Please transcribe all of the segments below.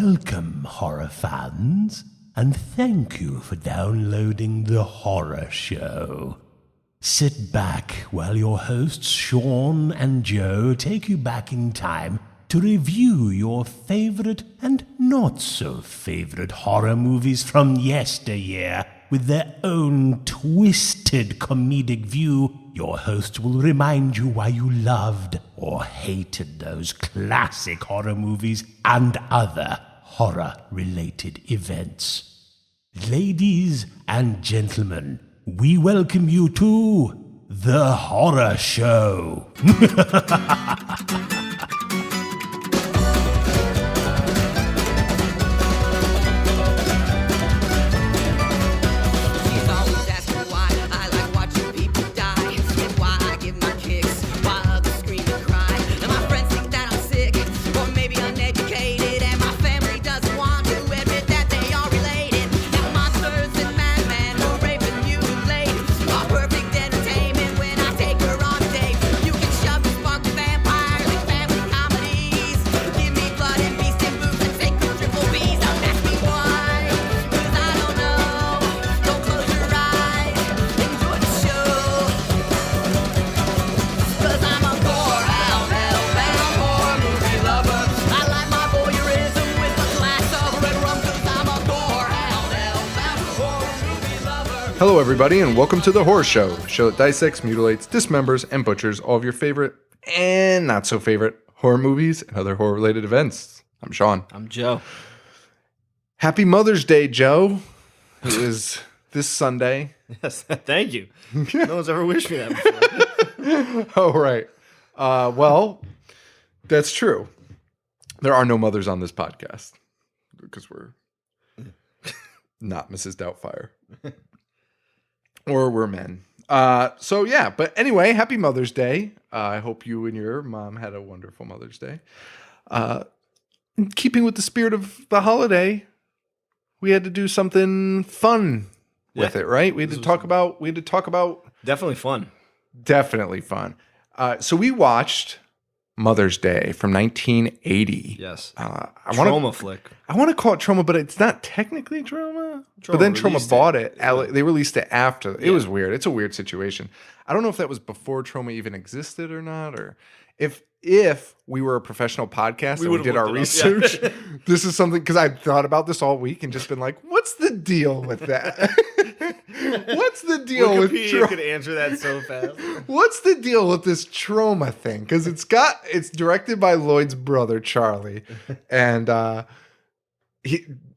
Welcome, horror fans, and thank you for downloading The Horror Show. Sit back while your hosts Sean and Joe take you back in time to review your favorite and not-so-favorite horror movies from yesteryear. With their own twisted comedic view, your host will remind you why you loved or hated those classic horror movies and other horror-related events. Ladies and gentlemen, we welcome you to The Horror Show. Hello everybody and welcome to The Horror Show, a show that dissects, mutilates, dismembers, and butchers all of your favorite and not so favorite horror movies and other horror related events. I'm Sean. I'm Joe. Happy Mother's Day, Joe. It was this Sunday. Yes, thank you. No one's ever wished me that before. Oh, right. Well, that's true. There are no mothers on this podcast because we're not Mrs. Doubtfire. Or we're men. So yeah, but anyway, happy Mother's Day. I hope you and your mom had a wonderful Mother's Day. In keeping with the spirit of the holiday, we had to do something fun with it, right? We had to talk about Definitely fun. Definitely fun. So we watched Mother's Day from 1980. Yes. Troma flick. I want to call it Troma, but it's not technically Troma. But then Troma bought it. They released it after. It was weird. It's a weird situation. I don't know if that was before Troma even existed or not, or if we were a professional podcast and we did our research. Yeah. This is something, because I thought about this all week and just been like, what's the deal with that? What's the deal with Troma? You could answer that so fast. What's the deal with this Troma thing? Because it's directed by Lloyd's brother, Charlie. And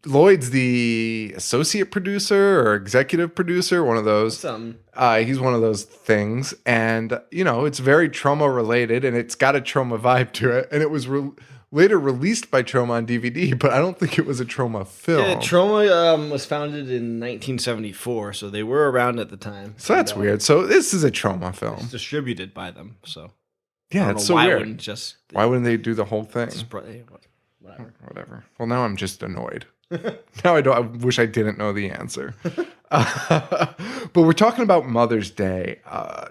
Lloyd's the associate producer or executive producer, one of those. He's one of those things. And, it's very Troma related and it's got a Troma vibe to it. And it was later released by Troma on DVD, but I don't think it was a Troma film. Yeah, Troma was founded in 1974, so they were around at the time. So that's weird. So this is a Troma film. It's distributed by them, so. Yeah, it's so weird. Why wouldn't they do the whole thing? Whatever. Well, now I'm just annoyed. Now I wish I didn't know the answer. But we're talking about Mother's Day.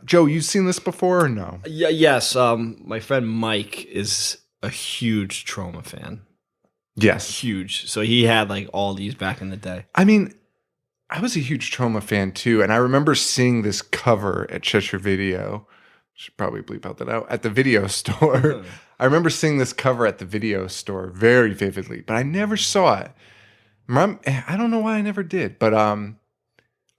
Joe, you've seen this before or no? Yes. My friend Mike is a huge Troma fan. Yes. Huge. So he had all these back in the day. I mean, I was a huge Troma fan too. And I remember seeing this cover at Cheshire Video. Should probably bleep out that out. At the video store. I remember seeing this cover at the video store very vividly, but I never saw it. I don't know why I never did, but I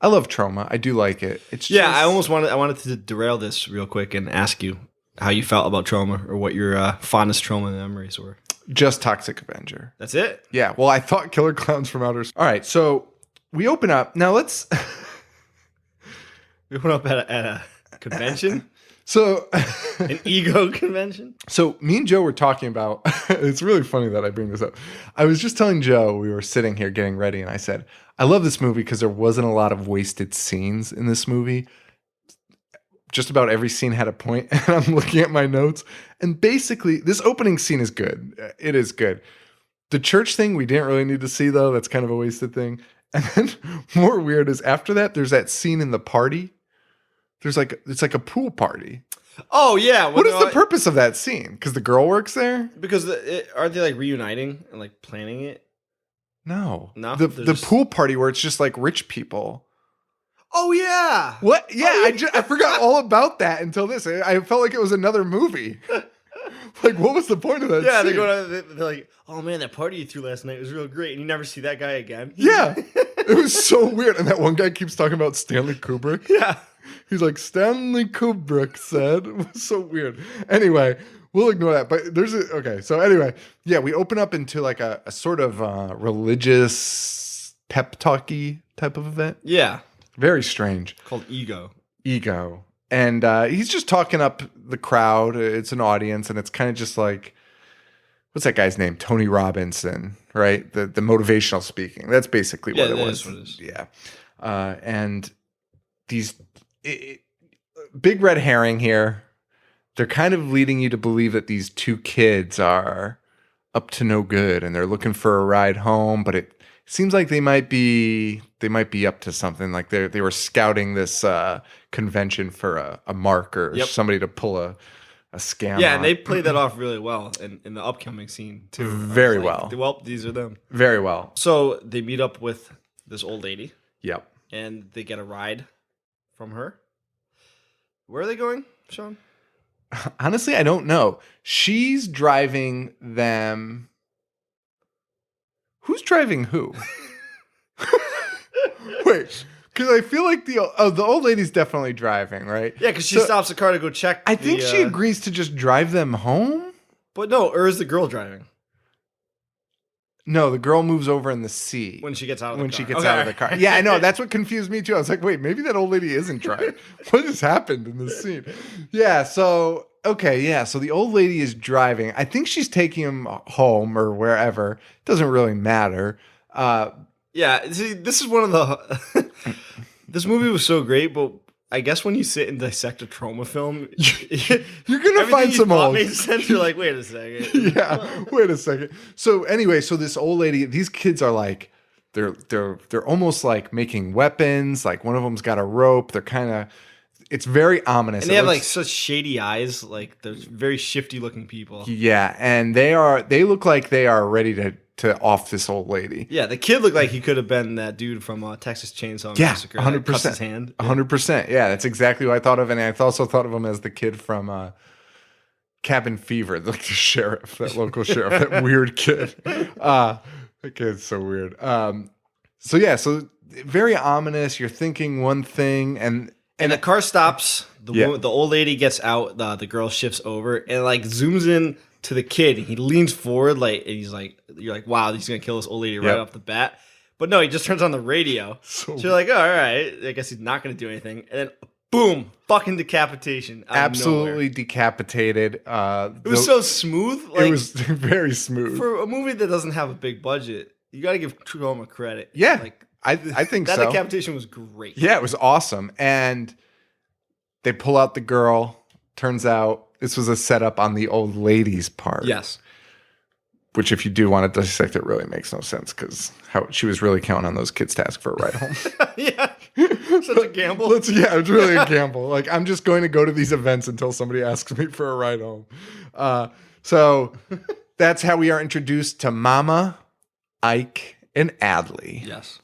love Troma. I do like it. I wanted to derail this real quick and ask you how you felt about Troma or what your fondest Troma memories were. Just Toxic Avenger. That's it? Yeah. Well, I thought Killer Clowns from Outer Space. All right. So we open up. Now let's. We went up at a convention? So an ego convention? So me and Joe were talking about, it's really funny that I bring this up. I was just telling Joe, we were sitting here getting ready, and I said, I love this movie because there wasn't a lot of wasted scenes in this movie. Just about every scene had a point, and I'm looking at my notes, and basically, this opening scene is good. It is good. The church thing we didn't really need to see, though. That's kind of a wasted thing. And then more weird is after that, there's that scene in the party. It's like a pool party. Oh yeah. What is the purpose of that scene? Because the girl works there? Because aren't they like reuniting and like planning it? No. No? The pool party where it's just like rich people. Oh yeah. What? Yeah, I forgot all about that until this. I felt like it was another movie. Like, what was the point of that Yeah, scene? they're like, oh man, that party you threw last night was real great, and you never see that guy again. Yeah. It was so weird. And that one guy keeps talking about Stanley Kubrick. Yeah. He's like, Stanley Kubrick said. It was so weird. Anyway, we'll ignore that. But okay. So anyway, yeah, we open up into like a sort of religious pep talky type of event. Yeah. Very strange. Called Ego. And he's just talking up the crowd. It's an audience, and it's kind of just like, what's that guy's name? Tony Robinson, right? The motivational speaking. That's basically what it was. What it is. Yeah. And these big red herring here, they're kind of leading you to believe that these two kids are up to no good, and they're looking for a ride home, but it seems like they might be up to something. Like they were scouting this convention for a mark or somebody to pull a scam. Yeah, on. and they played that off really well in the upcoming scene too. Very well. Well, these are them. Very well. So they meet up with this old lady. Yep. And they get a ride from her. Where are they going, Sean? Honestly, I don't know. She's driving them. Who's driving who? Wait, because I feel like the old lady's definitely driving, right? Yeah, because she stops the car to go check. I think she agrees to just drive them home. But no, or is the girl driving? No, the girl moves over in the seat when she gets out of the car. When she gets out of the car. Yeah, I know. That's what confused me too. I was like, wait, maybe that old lady isn't driving. What just happened in this scene? Yeah, so okay, yeah. So the old lady is driving. I think she's taking him home or wherever. It doesn't really matter. Yeah, see, this is one of the. This movie was so great, but I guess when you sit and dissect a Troma film, you're gonna find some old. Made sense. You're like, wait a second. Yeah, wait a second. So anyway, so this old lady, these kids are like, they're almost like making weapons. Like one of them's got a rope. They're kind of. It's very ominous. And they have like such shady eyes. Like they're very shifty looking people. Yeah, and they look like they are ready to off this old lady. Yeah, the kid looked like he could have been that dude from Texas Chainsaw Massacre. 100%. Cuts his hand. 100%. Yeah, that's exactly what I thought of, and I also thought of him as the kid from Cabin Fever, like the sheriff, that local sheriff, that weird kid. That kid's so weird. So very ominous. You're thinking one thing, and the car stops. The old lady gets out. The girl shifts over and like zooms in to the kid. He leans forward, like, and he's like, "You're like, wow, he's gonna kill this old lady right off the bat." But no, he just turns on the radio. So you're like, oh, all right, I guess he's not gonna do anything. And then, boom, fucking decapitation. Absolutely decapitated. It was so smooth. Like, it was very smooth for a movie that doesn't have a big budget. You got to give Troma credit. Yeah, like I think that so. decapitation was great. Yeah, it was awesome. And they pull out the girl. Turns out this was a setup on the old lady's part. Yes. Which, if you do want to dissect it, really makes no sense because how she was really counting on those kids to ask for a ride home. Yeah. Such a gamble. It's really a gamble. Like, I'm just going to go to these events until somebody asks me for a ride home. So that's how we are introduced to Mama, Ike, and Adley. Yes.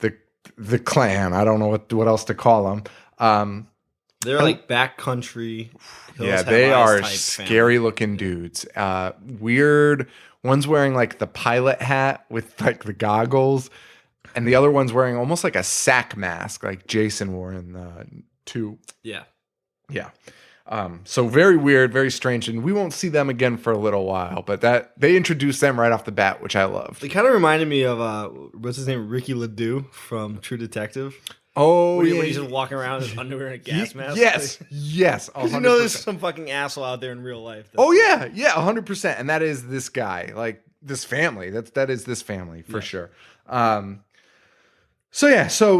The clan. I don't know what else to call them. They're like backcountry. Yeah, they are scary looking dudes. Weird. One's wearing like the pilot hat with like the goggles, and the other one's wearing almost like a sack mask, like Jason wore in 2. Yeah. Yeah. So very weird, very strange, and we won't see them again for a little while. But that they introduced them right off the bat, which I loved. They kind of reminded me of what's his name, Ricky Ledoux from True Detective. Oh, when he's just walking around in his underwear and a gas mask. Yes, like, yes. 100%. You know, there's some fucking asshole out there in real life. Oh yeah, 100%. And that is this guy, like this family. That is this family for sure. So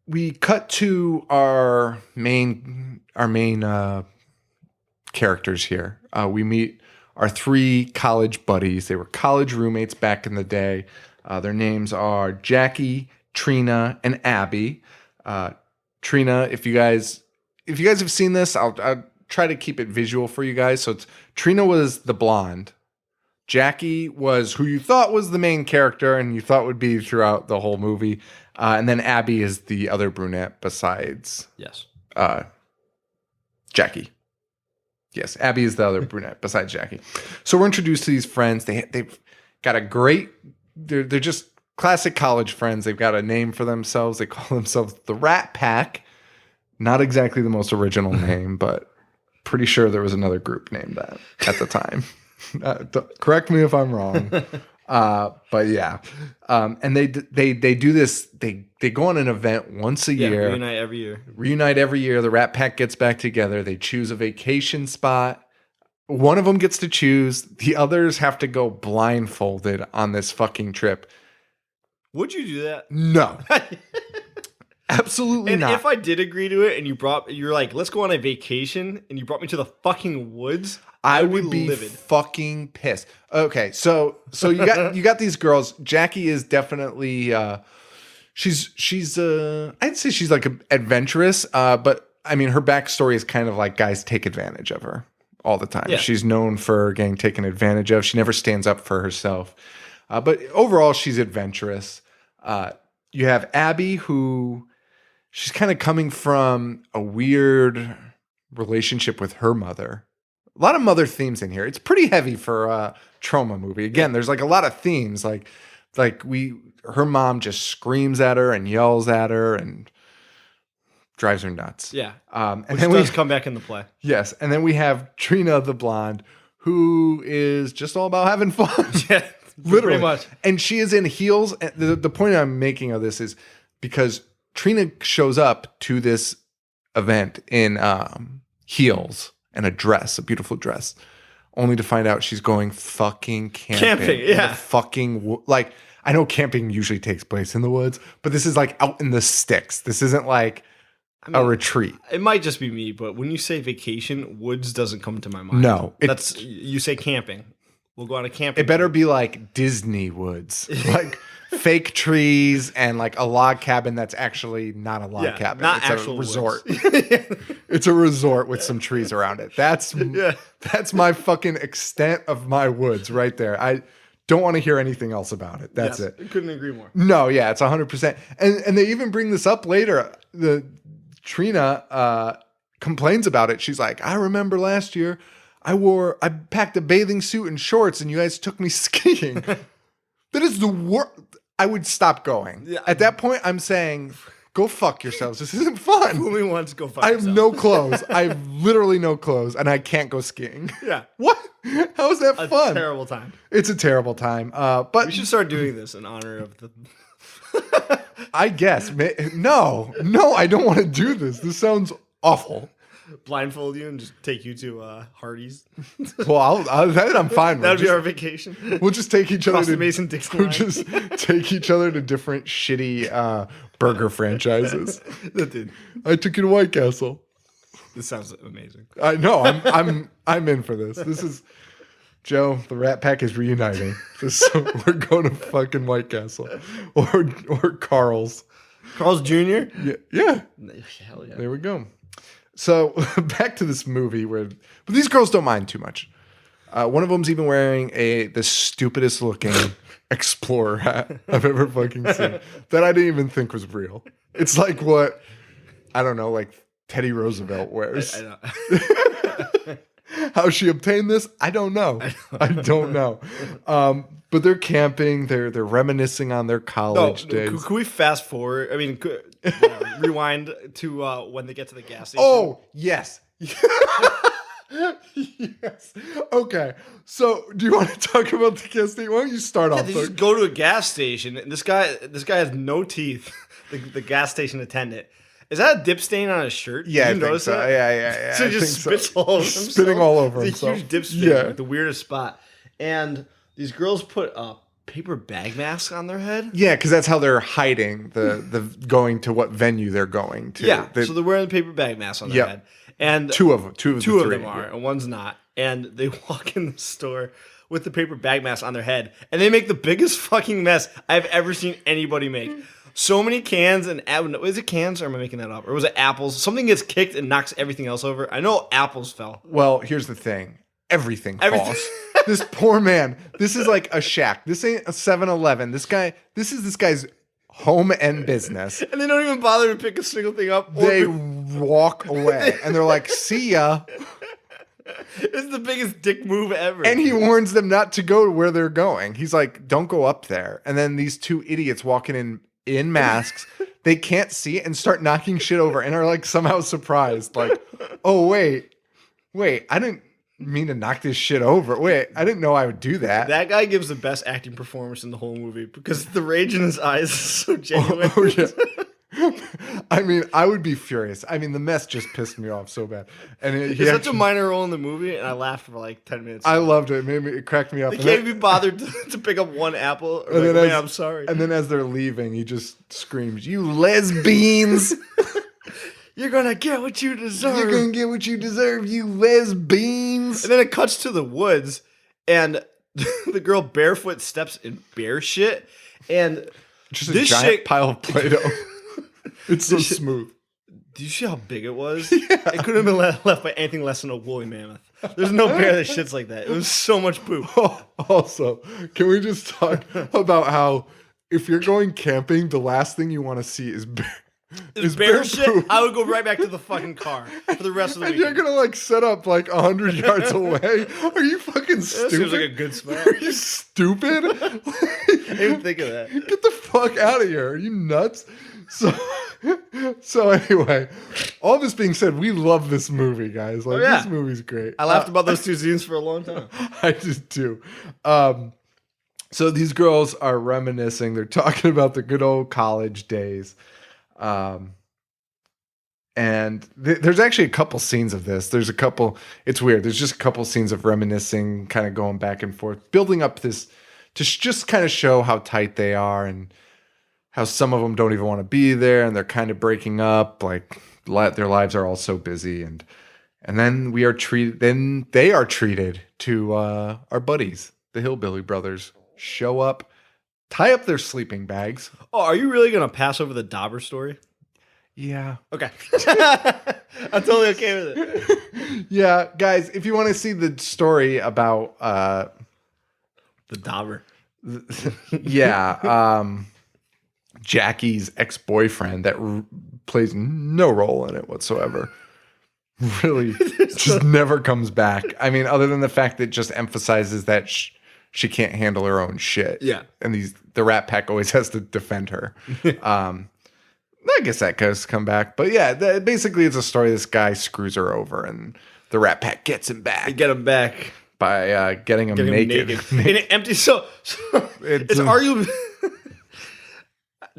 we cut to our main characters here. We meet our 3 college buddies. They were college roommates back in the day. Their names are Jackie, Trina, and Abby. Trina, if you guys if you guys have seen this, I'll try to keep it visual for you guys. So Trina was the blonde. Jackie was who you thought was the main character and you thought would be throughout the whole movie. And then Abby is the other brunette besides Jackie. Yes, Abby is the other brunette besides Jackie. So we're introduced to these friends. They've got a great, they're just classic college friends. They've got a name for themselves. They call themselves the Rat Pack. Not exactly the most original name, but pretty sure there was another group named that at the time. Correct me if I'm wrong. But yeah. And they do this. They go on an event once a year. Reunite every year. The Rat Pack gets back together. They choose a vacation spot. One of them gets to choose. The others have to go blindfolded on this fucking trip. Would you do that? No. Absolutely not. And if I did agree to it and you're like, let's go on a vacation and you brought me to the fucking woods, I would be livid. Fucking pissed. Okay, so you got these girls. Jackie is definitely she's I'd say she's like adventurous, but I mean her backstory is kind of like guys take advantage of her all the time. Yeah. She's known for getting taken advantage of. She never stands up for herself. But overall she's adventurous. You have Abby who she's kind of coming from a weird relationship with her mother. A lot of mother themes in here. It's pretty heavy for a Troma movie. Again, there's like a lot of themes. Her mom just screams at her and yells at her and drives her nuts. Yeah. And which then does come back into play. Yes. And then we have Trina the blonde, who is just all about having fun. Yeah. Literally. Pretty much. And she is in heels. The point I'm making of this is because Trina shows up to this event in heels and a dress, a beautiful dress, only to find out she's going fucking camping. Yeah. Like, I know camping usually takes place in the woods, but this is like out in the sticks. This isn't like a retreat. It might just be me, but when you say vacation, woods doesn't come to my mind. No. You say camping. We'll go on a camping. It better be like Disney woods. Like fake trees and like a log cabin that's actually not a log cabin. Not it's actual a resort. Woods. It's a resort with some trees around it. That's my fucking extent of my woods right there. I don't want to hear anything else about it. That's it. I couldn't agree more. No, yeah, it's 100%. And they even bring this up later. The Trina complains about it. She's like, I remember last year I packed a bathing suit and shorts and you guys took me skiing. That is the worst. I would stop going. Yeah. At that point, I'm saying, go fuck yourselves. This isn't fun. Fool me once, go fuck yourself. I have no clothes. I have literally no clothes and I can't go skiing. Yeah. What? How is that fun? A terrible time. It's a terrible time. But we should start doing this in honor of the... I guess. No, I don't want to do this. This sounds awful. Blindfold you and just take you to Hardee's. Well, I'm fine with. That would be our vacation. We'll just take each other to Mason-Dixon We'll just take each other to different shitty burger franchises. That did. I took you to White Castle. This sounds amazing. I know. I'm in for this. This is Joe. The Rat Pack is reuniting. So we're going to fucking White Castle or Carl's. Carl's Jr. Yeah. Hell yeah. There we go. So back to this movie but these girls don't mind too much. One of them's even wearing the stupidest looking Explorer hat I've ever fucking seen that I didn't even think was real. It's like what, I don't know, like Teddy Roosevelt wears. I know. How she obtained this, I don't know. I don't know. But they're camping. They're reminiscing on their college days. Can we fast forward? I mean, rewind to when they get to the gas station. Oh, yes. Yes. Okay. So, do you want to talk about the gas station? Why don't you start off? They just go to a gas station, and this guy has no teeth. The gas station attendant. Is that a dip stain on his shirt? Yeah, Did you notice that? Yeah. So he just spits all over himself. Spitting all over it's himself. It's a huge dip stain, like the weirdest spot. And these girls put a paper bag mask on their head. Yeah, because that's how they're hiding the going to what venue they're going to. Yeah, so they're wearing the paper bag mask on their head. And two of them are, and one's not. And they walk in the store with the paper bag mask on their head, and they make the biggest fucking mess I've ever seen anybody make. so many cans and is it cans or am I making that up? Or was it apples? Something gets kicked and knocks everything else over. I know apples fell. Well, here's the thing. Everything falls. This poor man. This is like a shack. This ain't a 7-Eleven. This is this guy's home and business. And they don't even bother to pick a single thing up. They walk away and they're like, see ya. This is the biggest dick move ever. And he warns them not to go to where they're going. He's like, don't go up there. And then these two idiots walking in masks, they can't see it and start knocking shit over and are like somehow surprised. Like, oh, wait, I didn't mean to knock this shit over. Wait, I didn't know I would do that. That guy gives the best acting performance in the whole movie because the rage in his eyes is so genuine. Oh, yeah. I mean, I would be furious. I mean, the mess just pissed me off so bad. And it's such a minor role in the movie, and I laughed for like 10 minutes. I loved it. It cracked me up. They can't be bothered to pick up one apple. Or like, man, I'm sorry. And then as they're leaving, he just screams, "You lesbians! You're gonna get what you deserve. You're gonna get what you deserve, you lesbians!" And then it cuts to the woods, and the girl barefoot steps in bear shit, and just a giant pile of Play-Doh. It's so smooth. Do you see how big it was? Yeah. It couldn't have been left by anything less than a woolly mammoth. There's no bear that shits like that. It was so much poop. Also, can we just talk about how if you're going camping, the last thing you want to see is bear shit? poop. I would go right back to the fucking car for the rest of the weekend. You're going to like set up like 100 yards away? Are you fucking stupid? That seems like a good spot. Are you stupid? I didn't think of that. Get the fuck out of here. Are you nuts? So anyway, all this being said, we love this movie, guys. Like, this movie's great. I laughed about those two scenes for a long time. I did too. So these girls are reminiscing. They're talking about the good old college days. And there's actually a couple scenes of this. There's a couple. It's weird. There's just a couple scenes of reminiscing, kind of going back and forth, building up this to just kind of show how tight they are and how some of them don't even want to be there and they're kind of breaking up. Like their lives are all so busy. And then they are treated to our buddies, the Hillbilly Brothers, show up, tie up their sleeping bags. Oh, are you really going to pass over the Dauber story? Yeah. Okay. I'm totally okay with it. Yeah, guys, if you want to see the story about the Dauber. Yeah. Jackie's ex-boyfriend that plays no role in it whatsoever. Really just never comes back. I mean, other than the fact that it just emphasizes that she can't handle her own shit. Yeah. And the Rat Pack always has to defend her. I guess that does come back. But yeah, basically it's a story. This guy screws her over and the Rat Pack gets him back. They get him back. By getting him naked. And it empty. So it's arguably...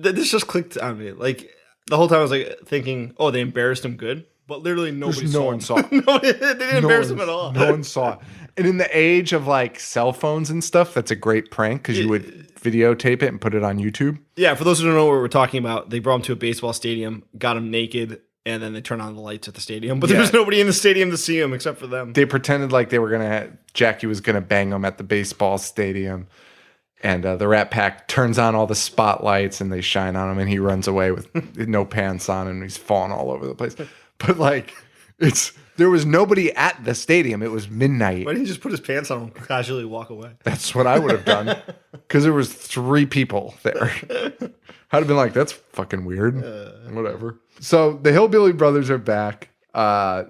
This just clicked on me. Like, the whole time I was like thinking, oh, they embarrassed him good. But literally nobody saw it. They didn't embarrass him at all. No one saw it. And in the age of like cell phones and stuff, that's a great prank because you would videotape it and put it on YouTube. Yeah, for those who don't know what we're talking about, they brought him to a baseball stadium, got him naked, and then they turned on the lights at the stadium. But there was nobody in the stadium to see him except for them. They pretended like they were Jackie was going to bang him at the baseball stadium. And the Rat Pack turns on all the spotlights and they shine on him and he runs away with no pants on and he's falling all over the place. But like, there was nobody at the stadium. It was midnight. Why didn't he just put his pants on and casually walk away? That's what I would have done. Because there was 3 people there. I'd have been like, that's fucking weird. Whatever. So the Hillbilly Brothers are back. I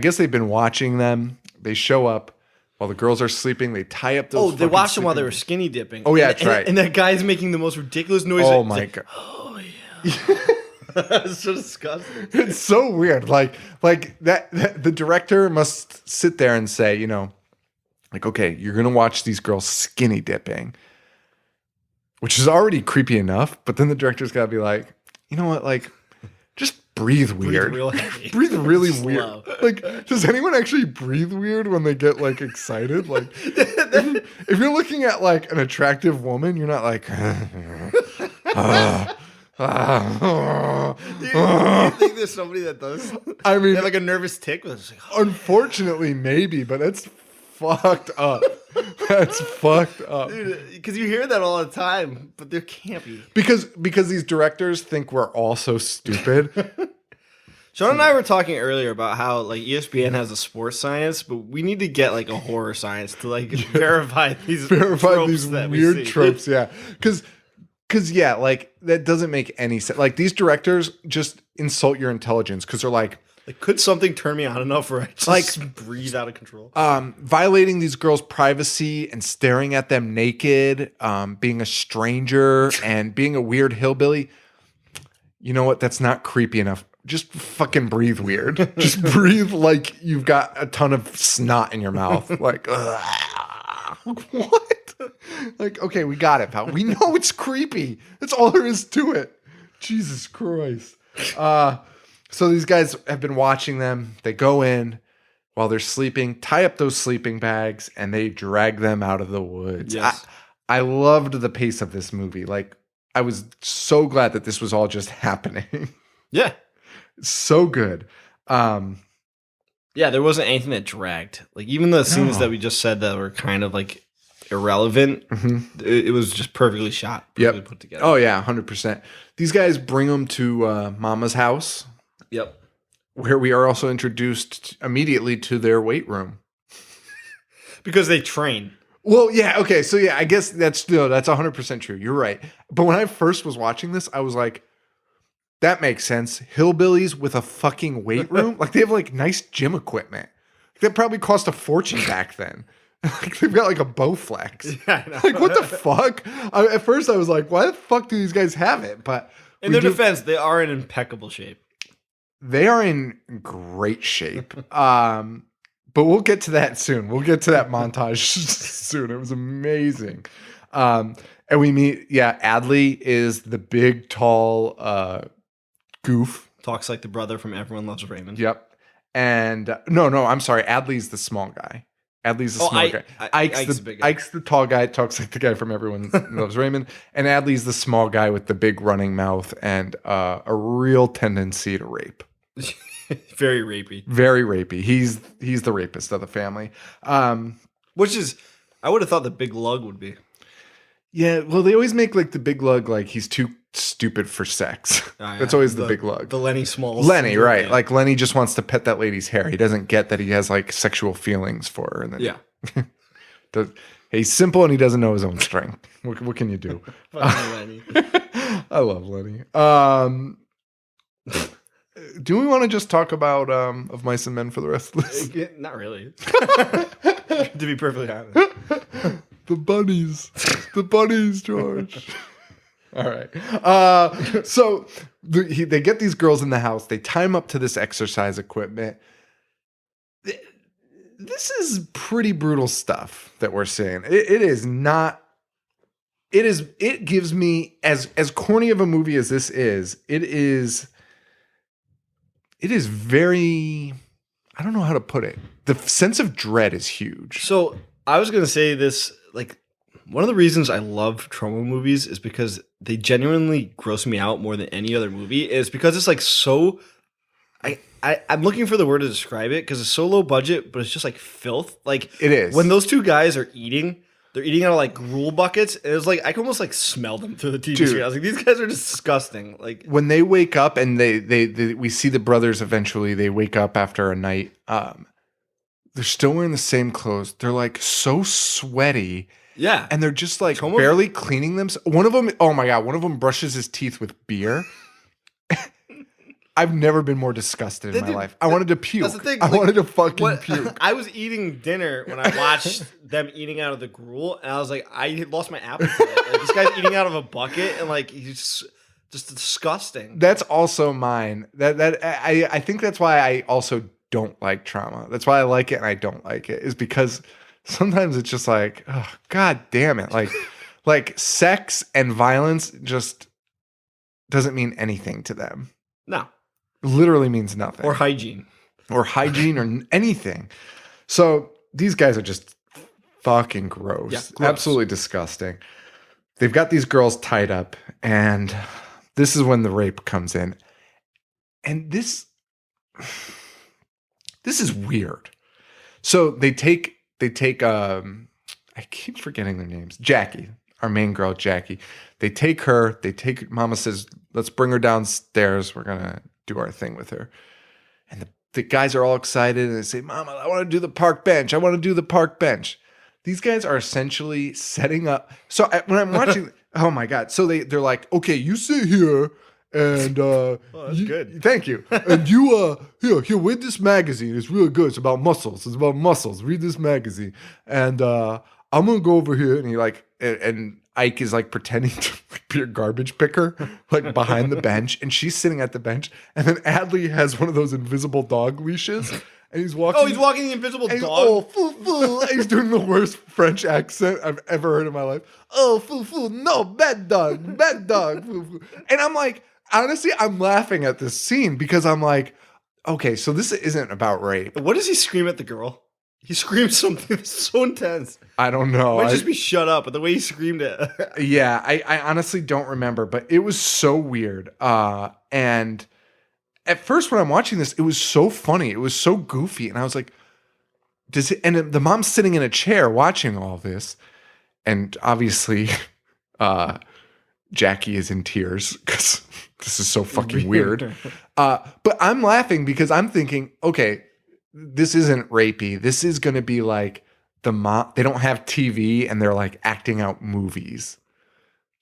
guess they've been watching them. They show up. While the girls are sleeping, they tie up those. Oh, they watched them while they were skinny dipping. Oh yeah, that's right. And that guy's making the most ridiculous noise. Oh my god. Oh yeah. It's so disgusting. It's so weird. Like that. The director must sit there and say, like, okay, you're gonna watch these girls skinny dipping, which is already creepy enough. But then the director's got to be like, you know what, like. Just breathe weird. Breathe real heavy. Breathe really weird. Slow. Like, does anyone actually breathe weird when they get like excited? Like, if you're looking at like an attractive woman, you're not like. Do you think there's somebody that does? I mean, like a nervous tick. Like, unfortunately, maybe, but it's fucked up. That's fucked up. Because you hear that all the time, but there can't be. Because these directors think we're all so stupid. Sean and I were talking earlier about how like ESPN has a sports science, but we need to get like a horror science to like verify these weird tropes. Yeah, because yeah, like that doesn't make any sense. Like these directors just insult your intelligence because they're like, could something turn me on enough where I just like breathe out of control? Violating these girls' privacy and staring at them naked, being a stranger and being a weird hillbilly. You know what? That's not creepy enough. Just fucking breathe weird. Just breathe like you've got a ton of snot in your mouth. Like, what? Like, okay, we got it, pal. We know it's creepy. That's all there is to it. Jesus Christ. So these guys have been watching them. They go in while they're sleeping, tie up those sleeping bags, and they drag them out of the woods. Yes. I loved the pace of this movie. Like, I was so glad that this was all just happening. Yeah. So good. Yeah, there wasn't anything that dragged. Like, even the scenes that we just said that were kind of like irrelevant, it was just perfectly shot, perfectly put together. Oh, yeah, 100%. These guys bring them to Mama's house. Yep. Where we are also introduced immediately to their weight room. Because they train. Well, yeah, okay. So, yeah, I guess that's 100% true. You're right. But when I first was watching this, I was like, that makes sense. Hillbillies with a fucking weight room? Like, they have, like, nice gym equipment. That probably cost a fortune back then. Like, they've got, like, a Bowflex. Yeah, I know. Like, what the fuck? At first, I was like, why the fuck do these guys have it? But in their defense, they are in impeccable shape. They are in great shape. But we'll get to that soon. We'll get to that montage soon. It was amazing. And we meet, Adley is the big, tall goof. Talks like the brother from Everyone Loves Raymond. Yep. And no, I'm sorry. Adley's the small guy. Adley's the small guy. Ike's the big guy. Ike's the tall guy. Talks like the guy from Everyone Loves Raymond. And Adley's the small guy with the big running mouth and a real tendency to rape. Very rapey. Very rapey. He's the rapist of the family. Which is, I would have thought the big lug would be. Yeah, well, they always make like the big lug like he's too stupid for sex. That's always the big lug. The Lenny Smalls. Lenny, right. Yeah. Like Lenny just wants to pet that lady's hair. He doesn't get that he has like sexual feelings for her. And then he's simple and he doesn't know his own strength. What can you do? Lenny. I love Lenny. Do we want to just talk about Of Mice and Men for the rest of this? Not really. To be perfectly honest. The bunnies, George. All right. So they get these girls in the house. They tie them up to this exercise equipment. This is pretty brutal stuff that we're seeing. It is not. It gives me as corny of a movie as this is. It is very. I don't know how to put it. The sense of dread is huge. So I was gonna say this. Like, one of the reasons I love Troma movies is because they genuinely gross me out more than any other movie. Is because it's like so. I'm looking for the word to describe it because it's so low budget, but it's just like filth. Like it is when those two guys are eating. They're eating out of like gruel buckets. And it was like I can almost like smell them through the TV screen. I was like, these guys are disgusting. Like when they wake up and they we see the brothers eventually. They wake up after a night. They're still wearing the same clothes. They're like so sweaty. Yeah, and they're just like barely cleaning them. One of them, oh my god, one of them brushes his teeth with beer. I've never been more disgusted in my life. I wanted to puke. That's the thing. I wanted to fucking puke. I was eating dinner when I watched them eating out of the gruel, and I was like, I lost my appetite. Like, this guy's eating out of a bucket, and like he's just disgusting. That's also mine. I think that's why I also don't like Troma. That's why I like it and I don't like it. Is because sometimes it's just like, oh, god damn it, like sex and violence just doesn't mean anything to them. No. Literally means nothing. Or hygiene or anything. So these guys are just fucking gross. Yeah, gross. Absolutely disgusting. They've got these girls tied up, and this is when the rape comes in. And this is weird. So they take I I keep forgetting their names. Jackie, our main girl, Jackie. They take her. Mama says, let's bring her downstairs. We're going to do our thing with her. And the guys are all excited. And they say, Mama, I want to do the park bench. I want to do the park bench. These guys are essentially setting up. So when I'm watching, oh my God. So they're like, okay, you sit here. And that's good. Thank you. And you here read this magazine. It's really good. It's about muscles. Read this magazine. And I'm gonna go over here. And he and Ike is like pretending to be a garbage picker, like behind the bench, and she's sitting at the bench. And then Adley has one of those invisible dog leashes. And he's walking. Oh, he's walking the invisible dog. Oh, foo. He's doing the worst French accent I've ever heard in my life. Oh, foo. No, bad dog. Foo. And I'm like, honestly, I'm laughing at this scene because I'm like, okay, so this isn't about rape. What does he scream at the girl? He screams something that's so intense. I don't know. Might just be shut up, but the way he screamed it. Yeah, I honestly don't remember, but it was so weird. And at first when I'm watching this, it was so funny. It was so goofy. And I was like, and the mom's sitting in a chair watching all this. And obviously, Jackie is in tears because this is so fucking weird. But I'm laughing because I'm thinking, okay, this isn't rapey. This is going to be like the mom. They don't have TV and they're like acting out movies.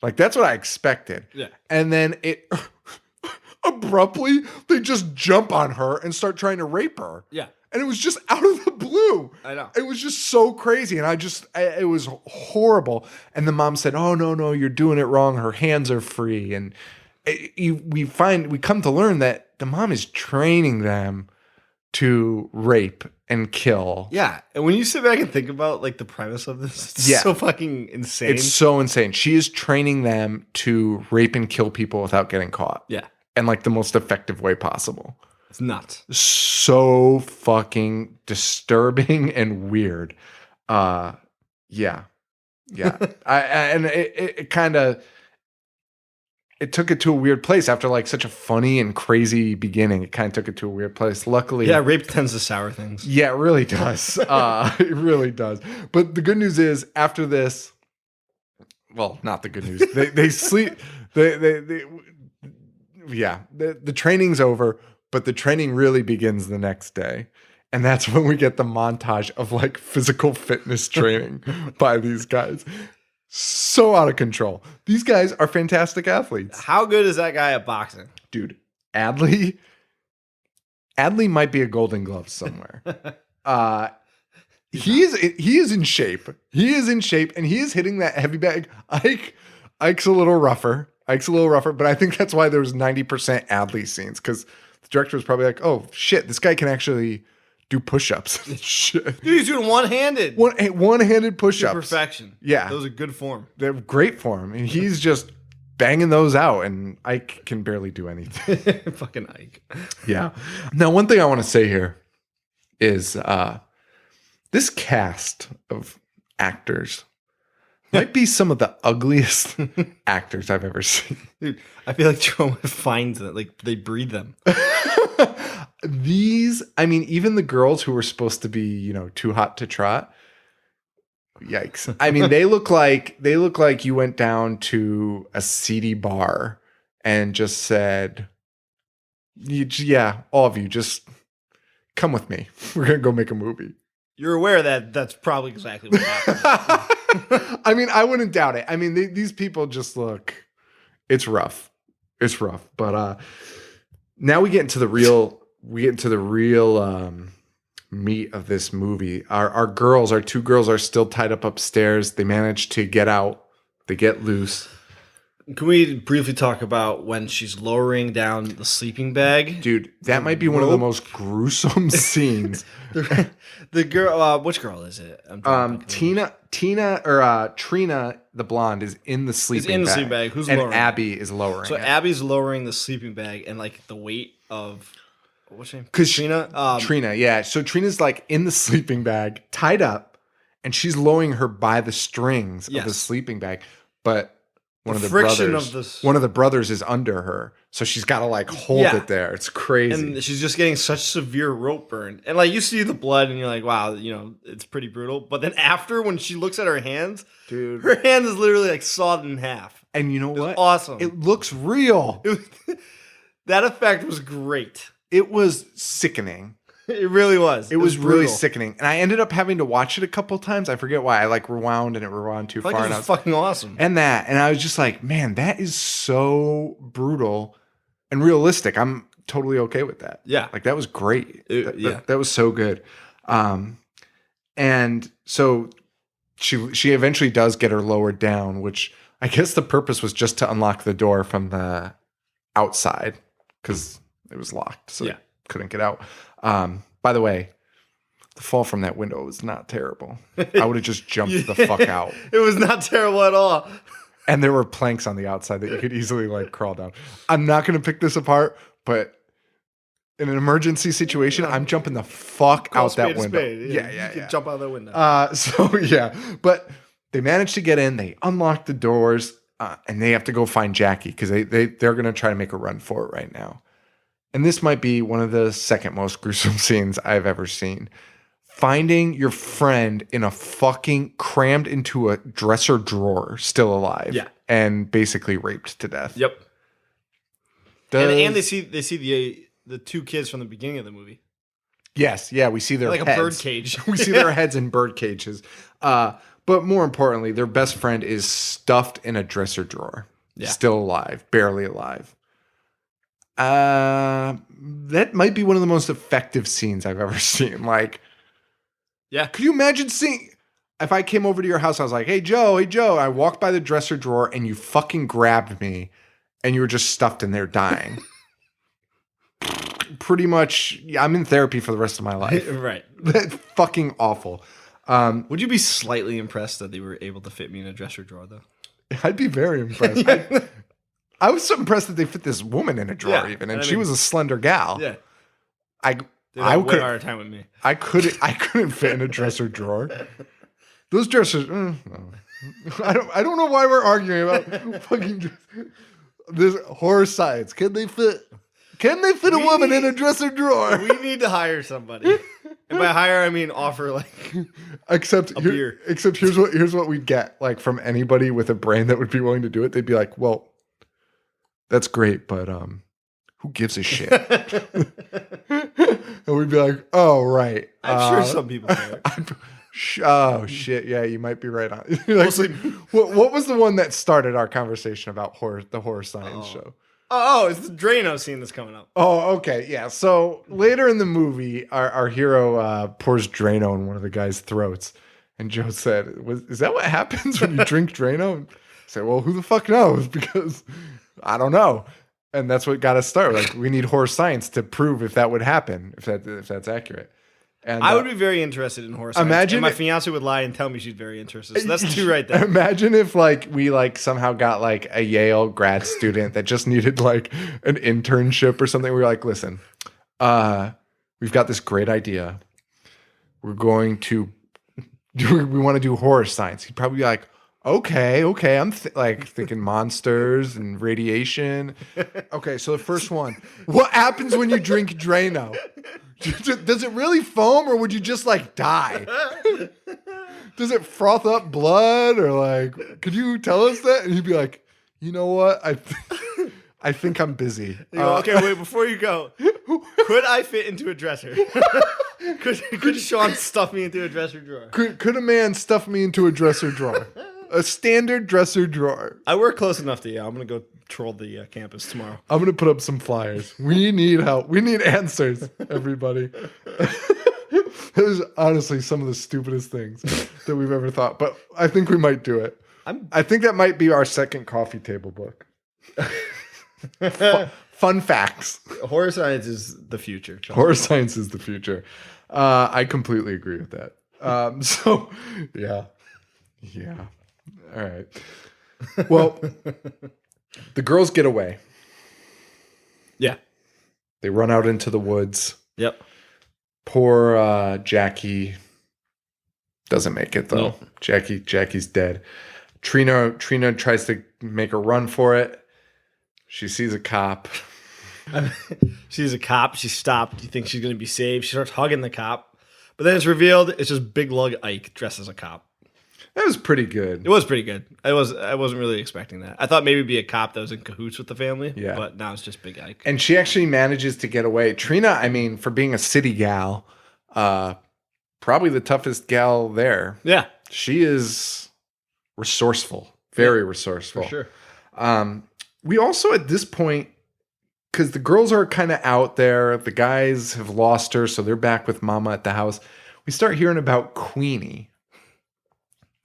Like that's what I expected. Yeah. And then it abruptly, they just jump on her and start trying to rape her. Yeah. And it was just out of the blue. I know. It was just so crazy. And it was horrible. And the mom said, oh, no, you're doing it wrong. Her hands are free. And we come to learn that the mom is training them to rape and kill. Yeah. And when you sit back and think about like the premise of this, it's so fucking insane. It's so insane. She is training them to rape and kill people without getting caught. Yeah. And like the most effective way possible. It's nuts. So fucking disturbing and weird. Yeah. And it kind of, it took it to a weird place after like such a funny and crazy beginning. It kind of took it to a weird place. Luckily. Yeah, rape tends to sour things. Yeah, it really does. It really does. But the good news is after this, well, not the good news. They sleep. The training's over, but the training really begins the next day. And that's when we get the montage of like physical fitness training by these guys. So out of control. These guys are fantastic athletes. How good is that guy at boxing? Dude, Adley might be a Golden Glove somewhere. He is in shape. He is in shape and he is hitting that heavy bag. Ike's a little rougher, but I think that's why there was 90% Adley scenes because the director was probably like, oh shit, this guy can actually do push-ups. Shit. Dude, he's doing one-handed. One-handed push-ups. To perfection. Yeah. Those are good form. They're great for him. And he's just banging those out and Ike can barely do anything. Fucking Ike. Yeah. Now, one thing I want to say here is this cast of actors might be some of the ugliest actors I've ever seen. Dude, I feel like Troma finds it. Like, they breed them. Even the girls who were supposed to be, too hot to trot. Yikes. I mean, they look like you went down to a seedy bar and just said, yeah, all of you, just come with me. We're going to go make a movie. You're aware that that's probably exactly what happened. I mean, I wouldn't doubt it. I mean, these people just look, it's rough. It's rough. But now we get into the real meat of this movie. Our two girls are still tied up upstairs. They manage to get out. They get loose. Can we briefly talk about when she's lowering down the sleeping bag? Dude, that might be one of the most gruesome scenes. The girl, which girl is it? Trina, the blonde, is in the sleeping bag. Who's and lowering? Abby is lowering. So it. Abby's lowering the sleeping bag and like the weight of what's her name? Because Trina. Trina, yeah. So Trina's like in the sleeping bag, tied up, and she's lowering her by the strings of the sleeping bag. But one of the friction brothers. of this. One of the brothers is under her, so she's got to like hold it there. It's crazy. And she's just getting such severe rope burn. And like you see the blood and you're like, wow, it's pretty brutal. But then after, when she looks at her hands, dude, her hand is literally like sawed in half. And you know what? Awesome. It looks real. That effect was great. It was sickening. It really was. It was really sickening. And I ended up having to watch it a couple times. I forget why. I like rewound and it rewound too far. It was fucking awesome. And I was just like, man, that is so brutal and realistic. I'm totally okay with that. Yeah. Like that was great. That was so good. And so she eventually does get her lowered down, which I guess the purpose was just to unlock the door from the outside because it was locked. So they couldn't get out. By the way, the fall from that window was not terrible. I would have just jumped the fuck out. It was not terrible at all. And there were planks on the outside that you could easily like crawl down. I'm not going to pick this apart, but in an emergency situation, I'm jumping the fuck out that window. Yeah. You can jump out that window. But they managed to get in. They unlocked the doors, and they have to go find Jackie because they're going to try to make a run for it right now. And this might be one of the second most gruesome scenes I've ever seen. Finding your friend in a fucking crammed into a dresser drawer, still alive, and basically raped to death. Yep. And they see the two kids from the beginning of the movie. Yes, yeah, we see their like heads. A bird cage. We see their heads in bird cages. But more importantly, their best friend is stuffed in a dresser drawer, still alive, barely alive. That might be one of the most effective scenes I've ever seen. Like, could you imagine seeing if I came over to your house? I was like, hey Joe. I walked by the dresser drawer and you fucking grabbed me, and you were just stuffed in there dying. Pretty much, I'm in therapy for the rest of my life. Right. That's fucking awful. Would you be slightly impressed that they were able to fit me in a dresser drawer, though? I'd be very impressed. I was so impressed that they fit this woman in a drawer, and she was a slender gal. Yeah, I would harder time with me. I couldn't fit in a dresser drawer. Those dressers. No. I don't know why we're arguing about fucking this horror science. Can they fit a woman in a dresser drawer? We need to hire somebody. And by hire, I mean offer like a beer. Except here's what we'd get like from anybody with a brain that would be willing to do it. They'd be like, well, that's great, but who gives a shit? And we'd be like, oh, right. I'm sure some people care. Oh, shit. Yeah, you might be right on. Like, what was the one that started our conversation about the horror science show? Oh, it's the Drano scene that's coming up. Oh, okay. Yeah. So later in the movie, our hero pours Drano in one of the guy's throats. And Joe said, is that what happens when you drink Drano? I said, well, who the fuck knows? Because I don't know. And that's what got us started. Like, we need horror science to prove if that would happen, if that's accurate. And I would be very interested in horror science. Imagine my fiance would lie and tell me she's very interested. So that's two right there. Imagine if we somehow got like a Yale grad student that just needed like an internship or something. We were like, listen, we've got this great idea. We want to do horror science. He'd probably be like, okay. I'm thinking monsters and radiation. Okay, so the first one. What happens when you drink Drano? Does it really foam, or would you just like die? Does it froth up blood, or like, could you tell us that? And he'd be like, you know what? I think I'm busy. Okay, wait, before you go, could I fit into a dresser? Could Sean stuff me into a dresser drawer? Could a man stuff me into a dresser drawer? A standard dresser drawer. I work close enough to I'm going to go troll the campus tomorrow. I'm going to put up some flyers. We need help. We need answers, everybody. It was honestly some of the stupidest things that we've ever thought, but I think we might do it. I think that might be our second coffee table book. Fun facts. Horror science is the future. Horror science is the future. I completely agree with that. So, yeah. All right. Well, the girls get away. Yeah. They run out into the woods. Yep. Poor Jackie doesn't make it though. No. Jackie's dead. Trina tries to make a run for it. She sees a cop. She's a cop. She stopped. You think she's going to be saved. She starts hugging the cop. But then it's revealed it's just Big Lug Ike dressed as a cop. That was pretty good. It was pretty good. I wasn't really expecting that. I thought maybe it'd be a cop that was in cahoots with the family. Yeah. But now it's just Big Ike. And she actually manages to get away. Trina, I mean, for being a city gal, probably the toughest gal there. Yeah. She is resourceful. Very resourceful. For sure. We also, at this point, because the girls are kind of out there, the guys have lost her, so they're back with Mama at the house. We start hearing about Queenie,